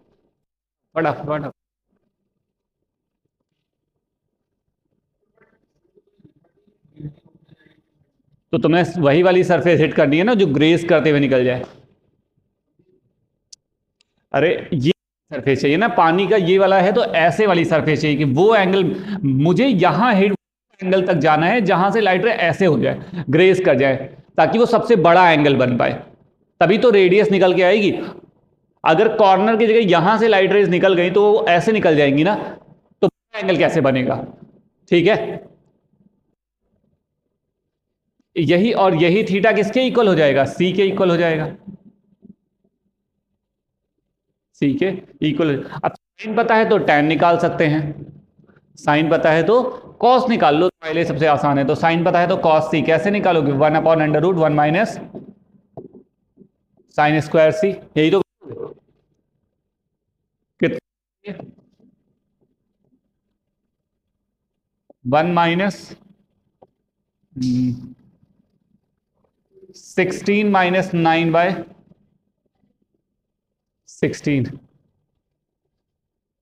फटाफट. तो तुम्हें वही वाली सरफेस हिट करनी है ना जो ग्रेस करते हुए निकल जाए. अरे ये सरफेस चाहिए ना पानी का, ये वाला है तो ऐसे वाली सरफेस चाहिए कि वो एंगल, मुझे यहां हिट एंगल तक जाना है जहां से लाइट रे ऐसे हो जाए, ग्रेस कर जाए, ताकि वो सबसे बड़ा एंगल बन पाए, तभी तो रेडियस निकल के आएगी. अगर कॉर्नर की जगह यहां से लाइट रेज निकल गई तो वो ऐसे निकल जाएंगी ना, तो एंगल कैसे बनेगा? ठीक है, यही, और यही थीटा किसके इक्वल हो जाएगा, सी के इक्वल हो जाएगा, सी के इक्वल. अब साइन पता है तो tan निकाल सकते हैं, साइन पता है तो कॉस निकाल लो, पहले सबसे आसान है. तो साइन पता है तो कॉस सी कैसे निकालोगे, 1/√1 साइन स्क्वायर सी, यही तो. कितना, 1 - 16 - 9/16,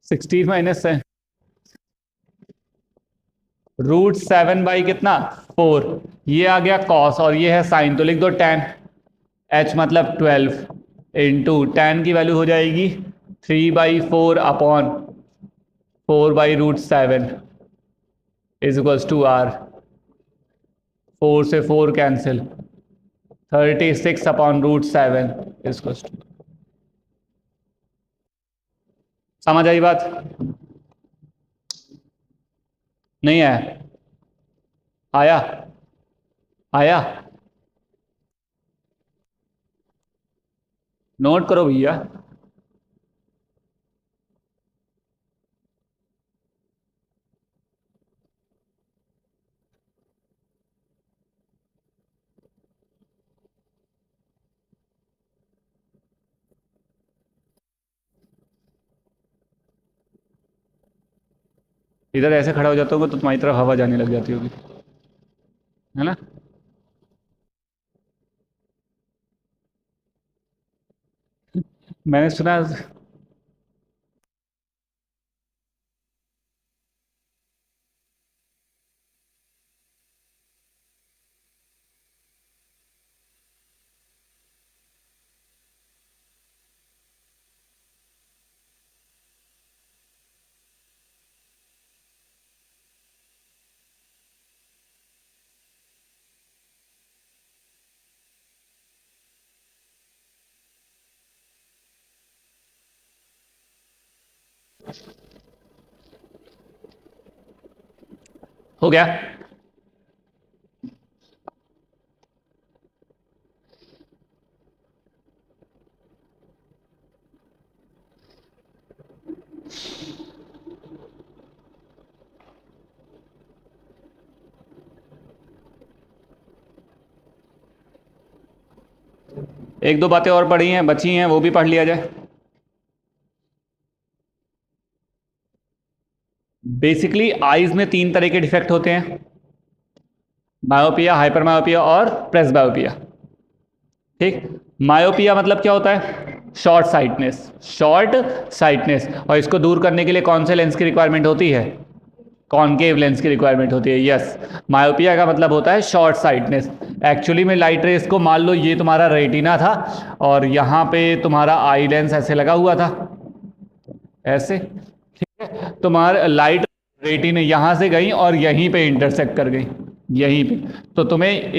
16 माइनस √7 कितना, 4. ये आ गया कॉस और ये है साइन, तो लिख दो tan. h मतलब 12 इंटू tan की वैल्यू हो जाएगी 3/4 इज इक्वल्स टू आर. 4 से 4 कैंसिल, 36/√7 इज इक्वल्स टू. समझ आई बात? नहीं आया? आया? आया? नोट करो भैया. इधर ऐसे खड़ा हो जाता हूँ तो तुम्हारी तरफ हवा जाने लग जाती होगी, है ना। मैंने सुना। हो गया। एक दो बातें और पढ़ी हैं, बची हैं, वो भी पढ़ लिया जाए। बेसिकली आईज में तीन तरह के डिफेक्ट होते हैं, मायोपिया, हाइपर मायोपिया और प्रेस बायोपिया। ठीक। मायोपिया मतलब क्या होता है? Short sightedness. शॉर्ट साइटनेस, और इसको दूर करने के लिए कौन से लेंस की रिक्वायरमेंट होती है? कॉनकेव लेंस की रिक्वायरमेंट होती है, यस। मायोपिया का मतलब होता है शॉर्ट साइटनेस। एक्चुअली में लाइट रेस को मान लो ये तुम्हारा रेटिना था और यहाँ पे तुम्हारा आई लेंस ऐसे लगा हुआ था, ऐसे। ठीक है, तुम्हारा लाइट रेटिना यहाँ से गई और यहीं पे इंटरसेक्ट कर गई, यहीं पे। तो तुम्हें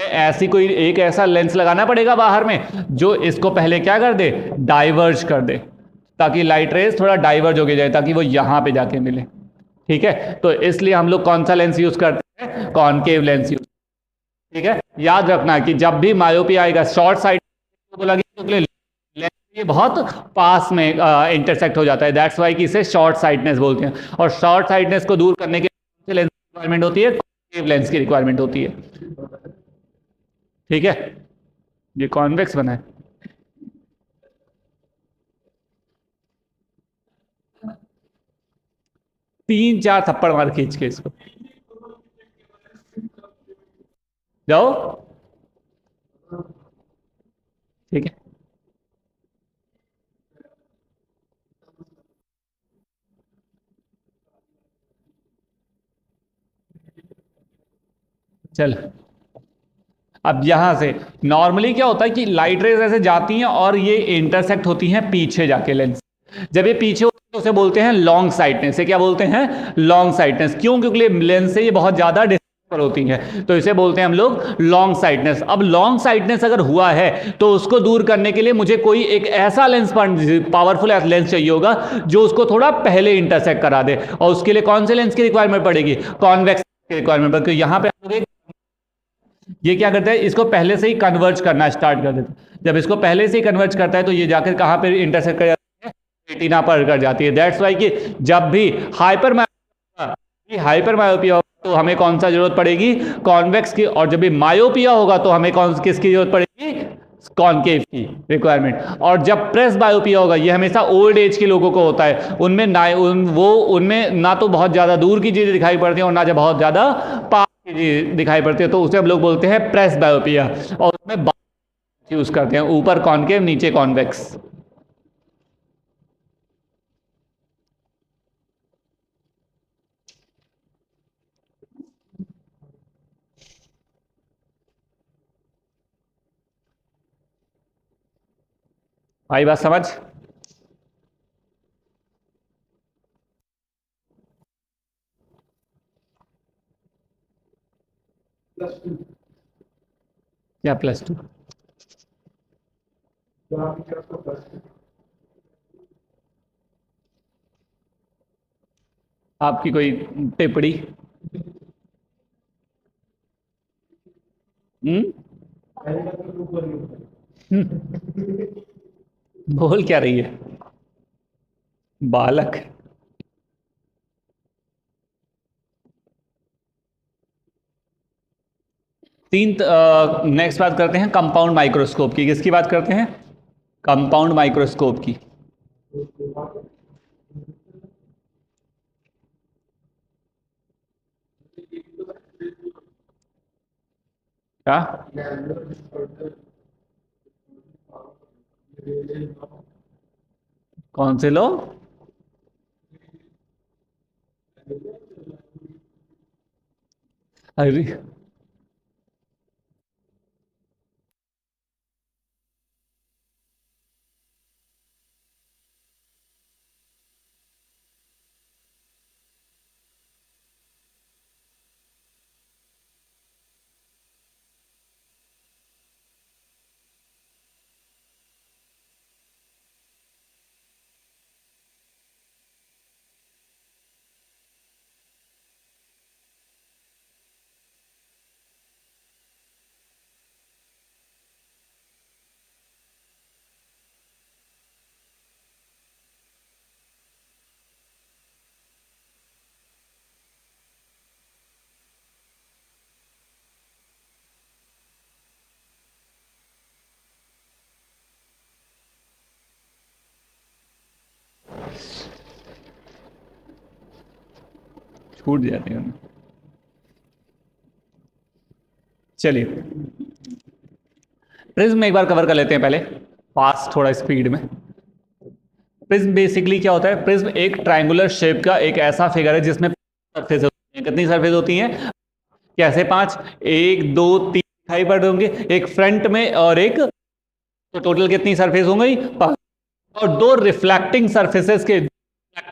ऐसी कोई एक ऐसा लेंस लगाना पड़ेगा बाहर में जो इसको पहले क्या कर दे, डाइवर्ज कर दे, ताकि लाइट रेस थोड़ा डाइवर्ज हो के जाए, ताकि वो यहाँ पे जाके मिले। ठीक है, तो इसलिए हम लोग कौन सा लेंस यूज करते हैं? Concave lens use. ठीक है, याद रखना कि जब भी मायोपी आएगा शॉर्ट साइड बोला गया, तो लेंस ये बहुत पास में इंटरसेक्ट हो जाता है, दैट्स वाई कि इसे शॉर्ट साइटनेस बोलते हैं। और शॉर्ट साइटनेस को दूर करने के लिए लेंस की रिक्वायरमेंट होती है, कॉनकेव लेंस की रिक्वायरमेंट होती है। ठीक है, ये कॉन्वेक्स बना है। तीन चार थप्पड़ मार खींच के इसको, जाओ। ठीक है, चल। अब यहां से नॉर्मली क्या होता है कि लाइट रेज ऐसे जाती हैं और ये इंटरसेक्ट होती हैं पीछे जाके लेंस। जब ये पीछे होती है तो उसे बोलते हैं लॉन्ग साइटनेस। से क्या बोलते हैं? Long sightedness. क्यों? क्योंकि लेंस से ये बहुत ज्यादा पर होती है, तो इसे बोलते हैं हम लोग लॉन्ग साइटनेस। अब लॉन्ग साइटनेस अगर हुआ है तो उसको दूर करने के लिए मुझे कोई एक ऐसा लेंस, पावरफुल लेंस चाहिए होगा जो उसको थोड़ा पहले इंटरसेक्ट करा दे। और उसके लिए कौन से लेंस की रिक्वायरमेंट पड़ेगी? कॉन्वेक्स की रिक्वायरमेंट पड़ेगी। यहां पे हम लोग ये क्या करता है, इसको पहले से ही कन्वर्ज करना स्टार्ट कर देता है। जब इसको पहले से ही कन्वर्ज करता है तो ये जाकर कहां पर इंटरसेक्ट कर जाती है? रेटिना पर कर जाती है। दैट्स वाई कि जब भी हाइपर हाइपर मायोपिया होगा तो हमें कौन सा जरूरत पड़ेगी? कॉन्वेक्स की। और जब भी मायोपिया होगा तो हमें कौन किसकी जरूरत पड़ेगी? कॉनकेव की रिक्वायरमेंट। और जब प्रेस बायोपिया होगा, ये हमेशा ओल्ड एज के लोगों को होता है, उनमें ना उनमें ना तो बहुत ज्यादा दूर की चीजें दिखाई पड़ती हैं और ना जब बहुत ज्यादा पास की चीजें दिखाई पड़ती है, तो उसे हम लोग बोलते हैं प्रेस बायोपिया। और उसमें यूज करते हैं, ऊपर कॉनकेव नीचे कॉन्वेक्स। आई बात समझ? क्या +2? आपकी कोई टिप्पणी? हम्म। बोल क्या रही है? बालक। तीन। नेक्स्ट बात करते हैं कंपाउंड माइक्रोस्कोप की। किसकी बात करते हैं? कंपाउंड माइक्रोस्कोप की। क्या? कौन से लो? अरे छूट जाती है। चलिए, प्रिज्म एक बार कवर कर लेते हैं पहले, फास्ट थोड़ा स्पीड में। प्रिज्म बेसिकली क्या होता है? प्रिज्म एक ट्रायंगुलर शेप का एक ऐसा फिगर है जिसमें सरफेस होती हैं। कितनी सरफेस होती हैं? कैसे? पांच। एक, दो, तीन दिखाई पड़ रहे होंगे, एक फ्रंट में और एक, तो टोटल कितनी सरफेस हो गई? पांच। और दो रिफ्लेक्टिंग सरफेसेस के,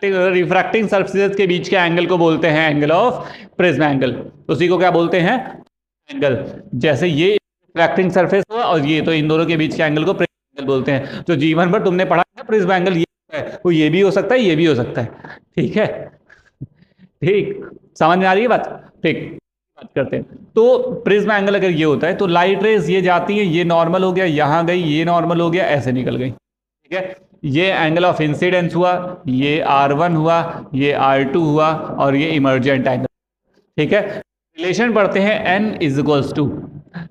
रिफ्रैक्टिंग सरफेसेस के बीच के एंगल को बोलते हैं एंगल ऑफ प्रिज्म एंगल। उसी को क्या बोलते हैं? एंगल। जैसे ये रिफ्रैक्टिंग सरफेस हुआ और ये, तो इन दोनों के बीच के एंगल को प्रिज्म एंगल बोलते हैं। तो जीवन भर तुमने पढ़ा है प्रिज्म एंगल ये है, वो ये भी हो सकता है, ये भी हो सकता है। ठीक है? ठीक, समझ में आ रही है बात? ठीक, बात करते हैं। तो प्रिज्म एंगल अगर ये होता है तो लाइट रेज ये जाती है, ये नॉर्मल हो गया, यहां गई, ये नॉर्मल हो गया, ऐसे निकल गई। ठीक है? ये एंगल ऑफ इंसिडेंस हुआ, ये R1 हुआ, ये R2 हुआ, और ये इमर्जेंट एंगल। ठीक है? रिलेशन पढ़ते हैं n is equals to,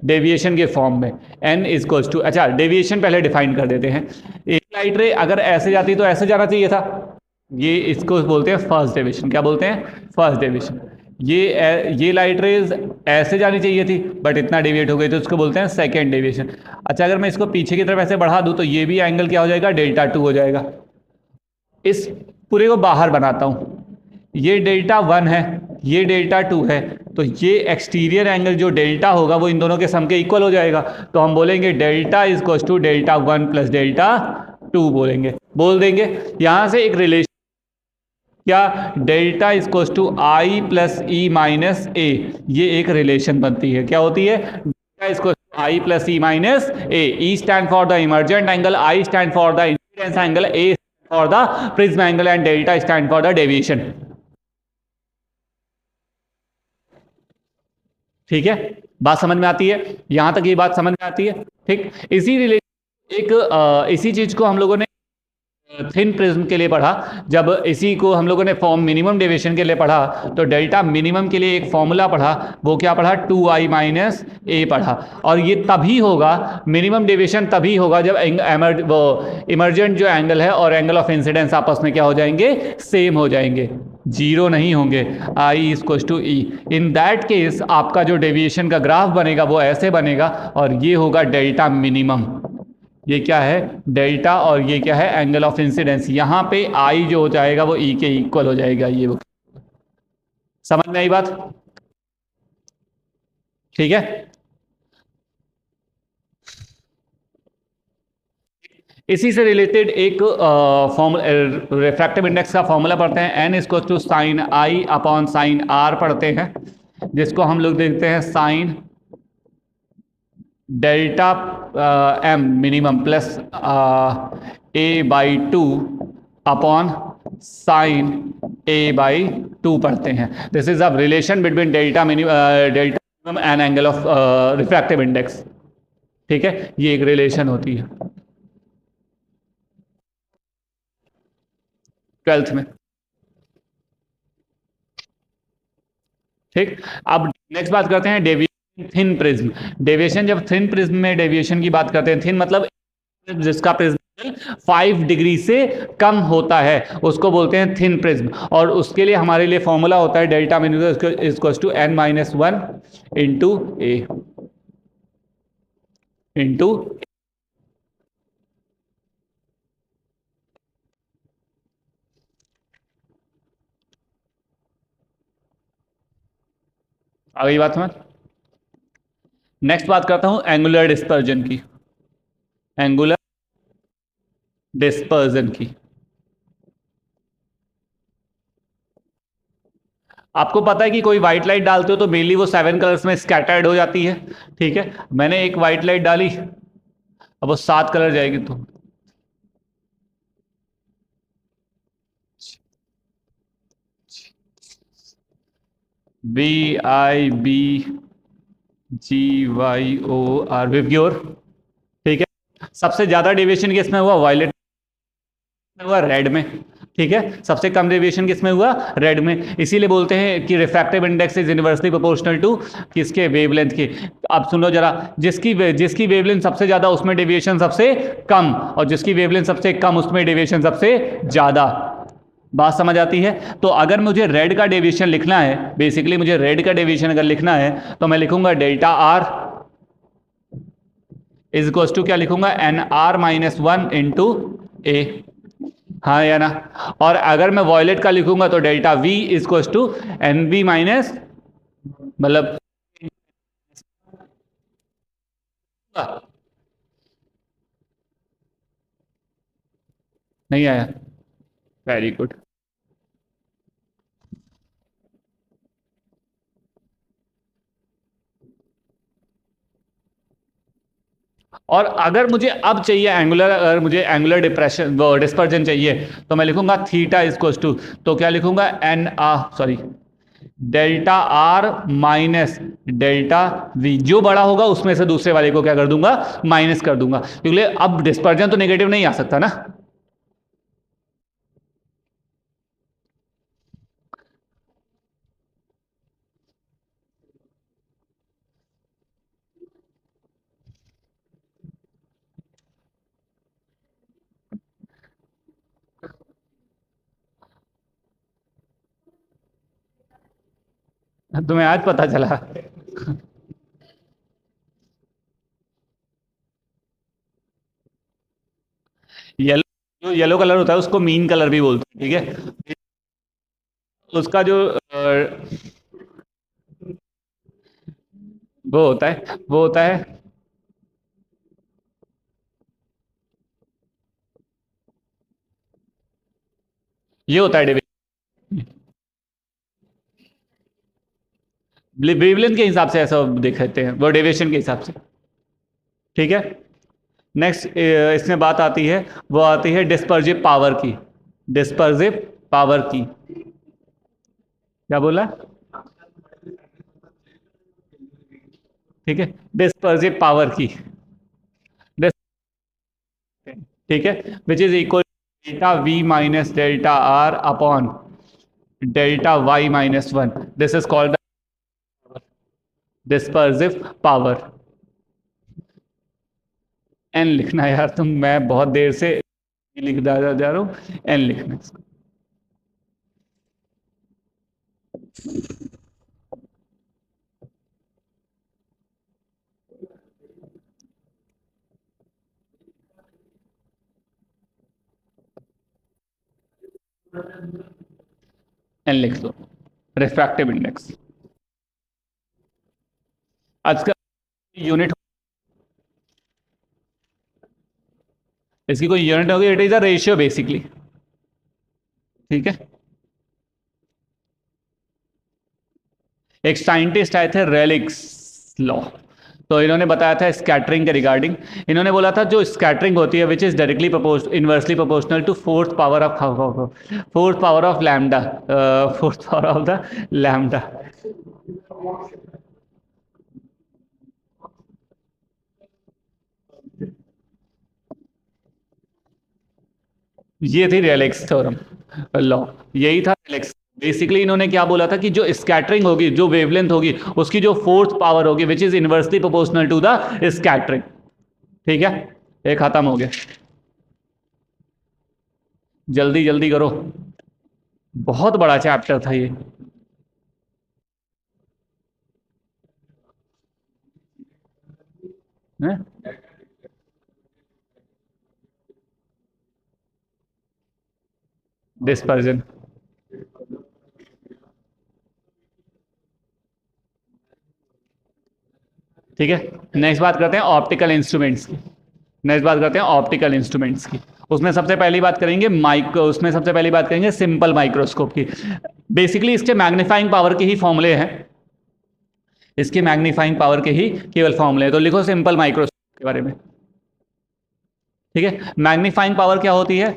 deviation के फॉर्म में n इज इक्वल्स टू। अच्छा, डेविएशन पहले डिफाइन कर देते हैं। एक लाइट रे अगर ऐसे जाती तो ऐसे जाना चाहिए था, ये इसको बोलते हैं फर्स्ट डेविएशन। क्या बोलते हैं? First deviation. ये लाइट रेज ऐसे जानी चाहिए थी बट इतना डेविएट हो गई तो इसको बोलते हैं सेकेंड डेविएशन। अच्छा, अगर मैं इसको पीछे की तरफ ऐसे बढ़ा दूं तो ये भी एंगल क्या हो जाएगा? डेल्टा टू हो जाएगा। इस पूरे को बाहर बनाता हूं, ये डेल्टा वन है, ये डेल्टा टू है, तो ये एक्सटीरियर एंगल जो डेल्टा होगा वो इन दोनों के सम के इक्वल हो जाएगा। तो हम बोलेंगे delta is equal to delta one plus delta two बोलेंगे, बोल देंगे। यहां से एक रिलेशन, क्या? Delta is equal to i plus e minus a, ये एक रिलेशन बनती है। क्या होती है? Delta is equal to i plus e minus a. E stand for the emergent angle, i stand for the incidence angle, a for the prism angle, and delta stand for the deviation. ठीक है? बात समझ में आती है? यहां तक ये बात समझ में आती है? ठीक, इसी रिलेशन इसी चीज को हम लोगों ने थिन प्रिज्म के लिए पढ़ा। जब इसी को हम लोगों ने फॉर्म मिनिमम डेविएशन के लिए पढ़ा तो डेल्टा मिनिमम के लिए एक फॉर्मूला पढ़ा, वो क्या पढ़ा? 2i माइनस ए पढ़ा। और ये तभी होगा, मिनिमम डेविएशन तभी होगा जब वो इमर्जेंट जो एंगल है और एंगल ऑफ इंसिडेंस आपस में क्या हो जाएंगे? सेम हो जाएंगे, जीरो नहीं होंगे। I is to e. In that case आपका जो डेविएशन का ग्राफ बनेगा वो ऐसे बनेगा, और ये होगा डेल्टा मिनिमम। ये क्या है? डेल्टा। और ये क्या है? Angle of incidence. यहां पे आई जो हो जाएगा वो ई के इक्वल हो जाएगा। ये वो, समझ में आई बात? ठीक है? इसी से रिलेटेड एक फॉर्मूला, रिफ्रैक्टिव इंडेक्स का फॉर्मूला पढ़ते हैं। एन इसको to sine i upon sine r पढ़ते हैं, जिसको हम लोग देखते हैं sine delta m minimum plus a by two upon sine a by two पढ़ते हैं। This is a relation between delta minimum and angle of refractive index. ठीक है? ये एक रिलेशन होती है 12th में। ठीक, अब नेक्स्ट बात करते हैं डेविएशन थिन प्रिज्म। डेविएशन, जब थिन प्रिज्म में डेविएशन की बात करते हैं, थिन मतलब जिसका प्रिज्म 5 डिग्री से कम होता है उसको बोलते हैं थिन प्रिज्म। और उसके लिए हमारे लिए फॉर्मूला होता है delta minimum is equal to n minus one into a. Into. आ गई बात समझ। नेक्स्ट बात करता हूं एंगुलर डिस्पर्जन की। एंगुलर डिस्पर्जन की। आपको पता है कि कोई व्हाइट लाइट डालते हो तो मेनली वो 7 कलर्स में स्कैटर्ड हो जाती है। ठीक है, मैंने एक व्हाइट लाइट डाली, अब वो 7 कलर जाएगी तो VIBGYOR, विब्ग्योर। ठीक है, सबसे ज्यादा डेविएशन किसमें हुआ? वायलेट में हुआ, रेड में। ठीक है, सबसे कम डेविएशन किसमें हुआ? रेड में। इसीलिए बोलते हैं कि refractive index is inversely proportional to किसके? वेवलेंथ के। आप सुनो जरा, जिसकी जिसकी वेवलेंथ सबसे ज्यादा उसमें डेविएशन सबसे कम, और जिसकी वेवलेंथ सबसे कम उसमें डेविएशन सबसे ज्यादा। बात समझ आती है? तो अगर मुझे रेड का डेविएशन लिखना है, बेसिकली मुझे रेड का डेविएशन अगर लिखना है तो मैं लिखूंगा delta r is equal to, क्या लिखूंगा? NR-1 × A। हाँ या ना? और अगर मैं वॉयलेट का लिखूंगा तो delta V is equal to NV minus, मतलब नहीं आया? Very good. और अगर मुझे अब चाहिए एंगुलर, अगर मुझे एंगुलर डिप्रेशन डिस्पर्जन चाहिए तो मैं लिखूंगा थीटा इज इक्वल टू, तो क्या लिखूंगा? Sorry, delta R minus delta we. जो बड़ा होगा उसमें से दूसरे वाले को क्या कर दूंगा? माइनस कर दूंगा, क्योंकि अब डिस्पर्जन तो नेगेटिव नहीं आ सकता ना। तुम्हें आज पता चला? येलो, जो येलो कलर होता है उसको मीन कलर भी बोलते हैं। ठीक है, उसका जो वो होता है, वो होता है, ये होता है वेवलेंथ के हिसाब से ऐसा दिखाते हैं, वो डेविएशन के हिसाब से। ठीक है, नेक्स्ट इसमें बात आती है, वो आती है डिस्पर्जिव पावर की। डिस्पर्जिव पावर की, क्या बोला? ठीक है, डिस्पर्जिव पावर की। ठीक है, which is equal delta v minus delta r upon delta y minus one. This is called dispersive power. N लिखना है यार, तुम, मैं बहुत देर से लिख जा रहा हूं, एन लिखना है इसको। एन लिख दो, रिफ्रैक्टिव इंडेक्स। आज का यूनिट, इसकी कोई यूनिट होगी, it is a ratio basically. ठीक है, एक साइंटिस्ट आए थे रेलिक्स लॉ, तो इन्होंने बताया था स्कैटरिंग के रिगार्डिंग। इन्होंने बोला था जो स्कैटरिंग होती है which is directly inversely proportional to fourth power of lambda, fourth power of the lambda. ये थी रेलिक्स थ्योरम लॉ, यही था रेलिक्स। बेसिकली इन्होंने क्या बोला था कि जो स्कैटरिंग होगी, जो वेवलेंथ होगी, उसकी जो फोर्थ पावर होगी which is inversely proportional to the scattering. ठीक है, ये खत्म हो गया। जल्दी जल्दी करो, बहुत बड़ा चैप्टर था ये। हैं? डिस्पर्जन। ठीक है, नेक्स्ट बात करते हैं ऑप्टिकल इंस्ट्रूमेंट्स की। नेक्स्ट बात करते हैं ऑप्टिकल इंस्ट्रूमेंट्स की। उसमें सबसे पहली बात करेंगे माइक्रो उसमें सबसे पहली बात करेंगे सिंपल माइक्रोस्कोप की। बेसिकली इसके मैग्नीफाइंग पावर के ही फॉर्मूले हैं, इसके मैग्नीफाइंग पावर के ही केवल फॉर्मूले हैं। तो लिखो सिंपल माइक्रोस्कोप के बारे में। ठीक है, मैग्नीफाइंग पावर क्या होती है?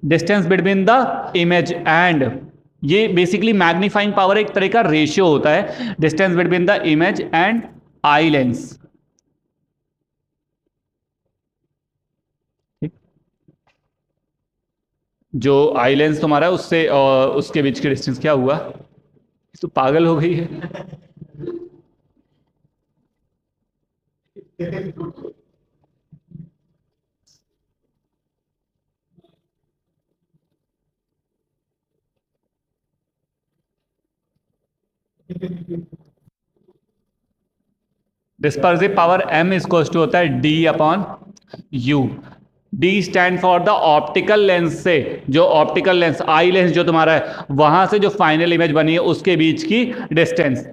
Distance between the image and, ये बेसिकली मैग्नीफाइंग पावर एक तरह का रेशियो होता है, distance between the image and eye lens. जो आई लेंस तुम्हारा है उससे और उसके बीच की डिस्टेंस क्या हुआ? तो पागल हो गई है। Dispersive power m is to होता है d upon u। d stand for the optical lens से, जो ऑप्टिकल लेंस आई लेंस जो तुम्हारा है वहां से जो फाइनल इमेज बनी है उसके बीच की डिस्टेंस,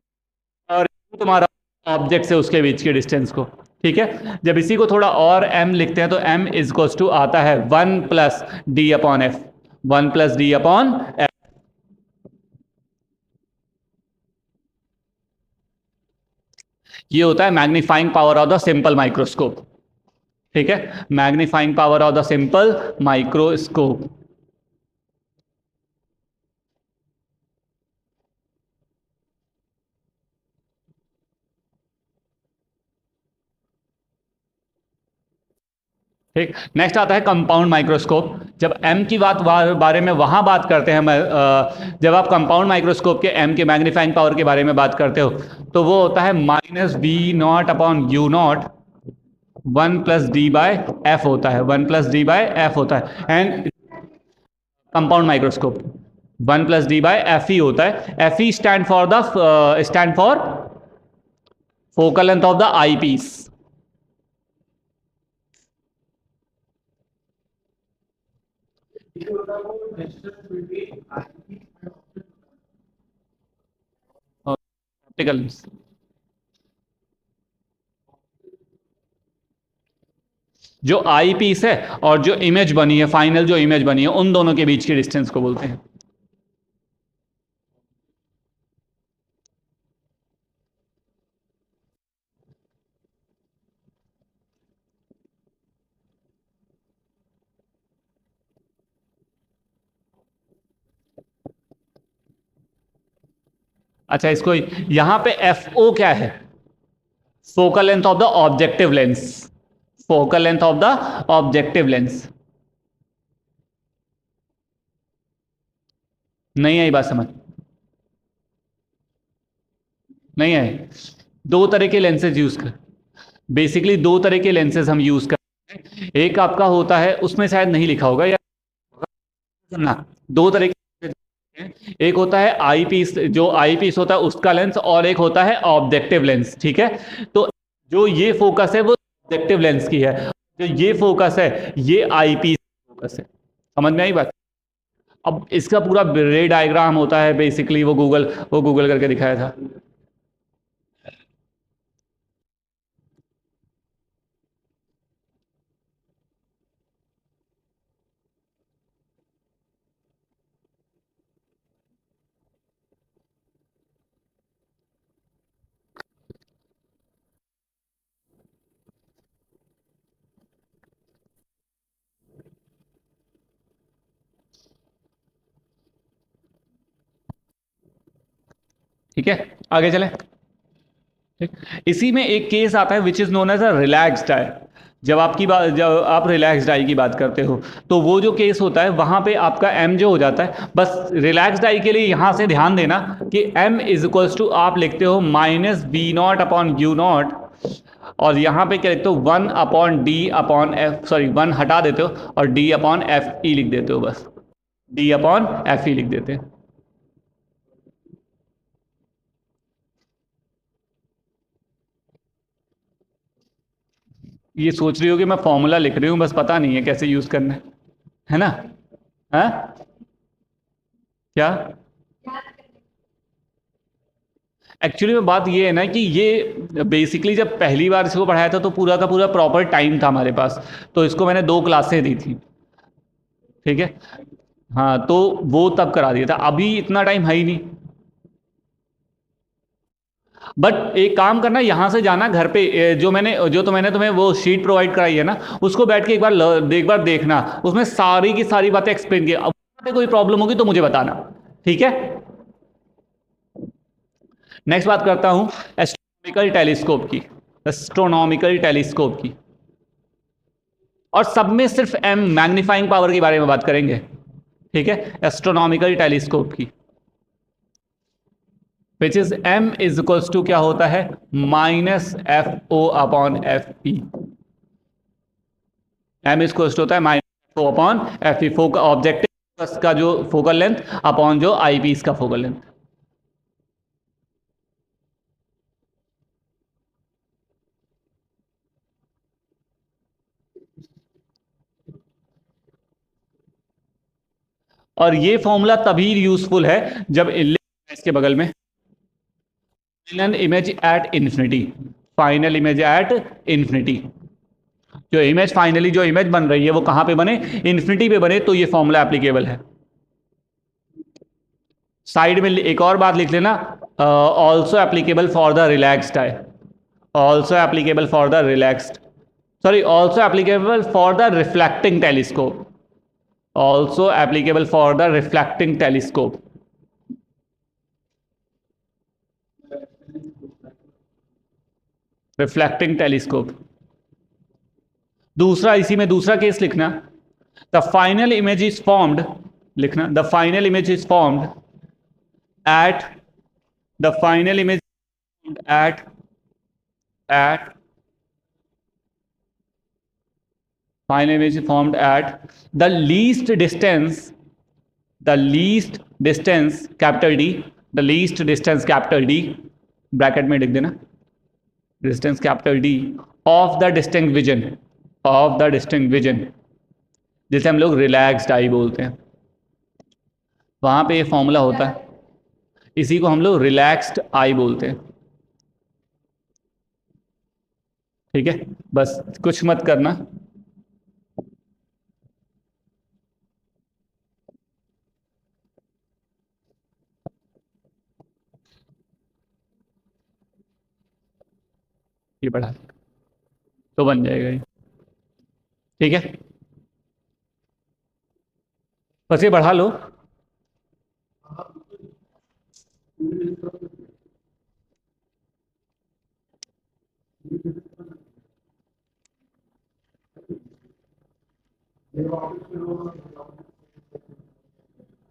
और तुम्हारा ऑब्जेक्ट से उसके बीच की डिस्टेंस को। ठीक है, जब इसी को थोड़ा और m लिखते हैं तो m इज टू आता है 1 plus D upon F. 1 plus D upon F. ये होता है magnifying power of the simple microscope. ठीक है, magnifying power of the simple microscope. ठीक, नेक्स्ट आता है कंपाउंड माइक्रोस्कोप। जब एम की बारे में वहां बात करते हैं, जब आप कंपाउंड माइक्रोस्कोप के एम के मैग्नीफाइंग पावर के बारे में बात करते हो तो वो होता है -v0 upon u0 1 plus d by f होता है। 1 प्लस डी बाय एफ होता है। And compound microscope 1 plus d by f ही होता है। F e stand for focal length of the eyepiece. Optical, जो आई पीस है और जो इमेज बनी है, फाइनल जो इमेज बनी है, उन दोनों के बीच की डिस्टेंस को बोलते हैं। अच्छा, इसको यहां पे एफ ओ क्या है? Focal length of the objective lens. Focal length of the objective lens. नहीं आई बात समझ? नहीं आई। दो तरह के लेंसेज यूज कर बेसिकली दो तरह के लेंसेज हम यूज करते हैं। एक आपका होता है, उसमें शायद नहीं लिखा होगा या ना, दो तरह के हैं। एक होता है आई पीस, जो आई पीस होता है उसका लेंस, और एक होता है ऑब्जेक्टिव लेंस। ठीक है, तो जो ये फोकस है वो ऑब्जेक्टिव लेंस की है, जो ये फोकस है ये आई पीस फोकस है। समझ में आई बात? अब इसका पूरा रे डायग्राम होता है, बेसिकली वो गूगल करके दिखाया था। ठीक है, आगे चले। ठीक, इसी में एक केस आता है which is known as a relaxed eye. जब आप रिलैक्स्ड आई की बात करते हो तो वो जो केस होता है वहां पे आपका m जो हो जाता है, बस रिलैक्स्ड आई के लिए यहां से ध्यान देना कि m इज इक्वल्स टू आप लिखते हो -v0 अपॉन u0, और यहां पे क्या लिखते हो 1 upon D upon F, sorry 1 हटा देते हो और d अपॉन एफ ई लिख देते हो, बस d अपॉन एफ ई लिख देते हैं। ये सोच रही हो कि मैं फॉर्मूला लिख रही हूँ, बस पता नहीं है कैसे यूज करना है ना? हाँ, क्या? एक्चुअली में बात ये है ना कि ये बेसिकली जब पहली बार इसको पढ़ाया था तो पूरा का पूरा प्रॉपर टाइम था हमारे पास, तो इसको मैंने 2 क्लासें दी थी। ठीक है। हाँ, तो वो तब करा दिया था, अभी इतना टाइम है ही नहीं। बट एक काम करना, यहां से जाना घर पे, जो मैंने तुम्हें वो शीट प्रोवाइड कराई है ना, उसको बैठ के एक बार देखना, उसमें सारी की सारी बातें एक्सप्लेन की। अब कोई प्रॉब्लम होगी तो मुझे बताना। ठीक है। नेक्स्ट बात करता हूं एस्ट्रोनॉमिकल टेलीस्कोप की। एस्ट्रोनॉमिकल टेलीस्कोप की, और सब में सिर्फ एम मैग्नीफाइंग पावर के बारे में बात करेंगे। ठीक है, एस्ट्रोनॉमिकल टेलीस्कोप की, which is m is equals to क्या होता है, -FO/FP। M is equals to होता है -FO/FP, ऑब्जेक्टिव का जो फोकल लेंथ अपॉन जो आई पीस का फोकल लेंथ। और ये फॉर्मूला तभी यूजफुल है जब इसके बगल में final image at infinity, final image at infinity. जो इमेज बन रही है वो कहां पे बने, इंफिनिटी पे बने, तो ये फॉर्मूला एप्लीकेबल है। साइड में एक और बात लिख लेना, also applicable for the relaxed eye, also applicable for the relaxed, sorry, also applicable for the reflecting telescope, also applicable for the reflecting telescope. Reflecting telescope. दूसरा, इसी में दूसरा केस लिखना, the final image is formed, लिखना the final image is formed at, the final image at final image is formed at the least distance, capital D, the least distance capital D, bracket में लिख देना, distance capital D, of the distinct vision, of the distinct vision, जिसे हम लोग relaxed आई बोलते हैं, वहां पे ये फॉर्मूला होता है, इसी को हम लोग रिलैक्स्ड आई बोलते हैं। ठीक है, बस कुछ मत करना। ये बढ़ा तो बन जाएगा ये। ठीक है, बस ये बढ़ा लो।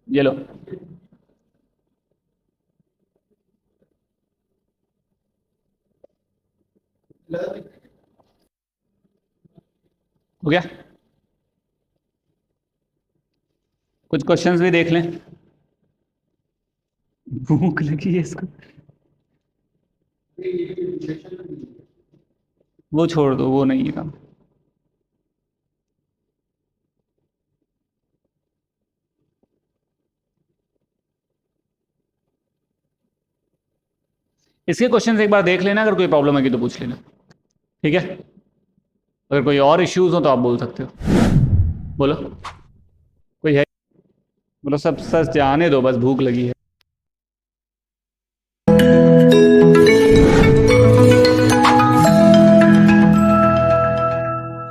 ये लो, हो गया। कुछ क्वेश्चंस भी देख लें। भूख लगी है इसको, वो छोड़ दो, वो नहीं है काम। इसके क्वेश्चंस एक बार देख लेना, अगर कोई प्रॉब्लम है तो पूछ लेना। ठीक है, अगर कोई और इश्यूज हो तो आप बोल सकते हो। बोलो, कोई है? बोलो, सब सच जाने दो, बस भूख लगी है।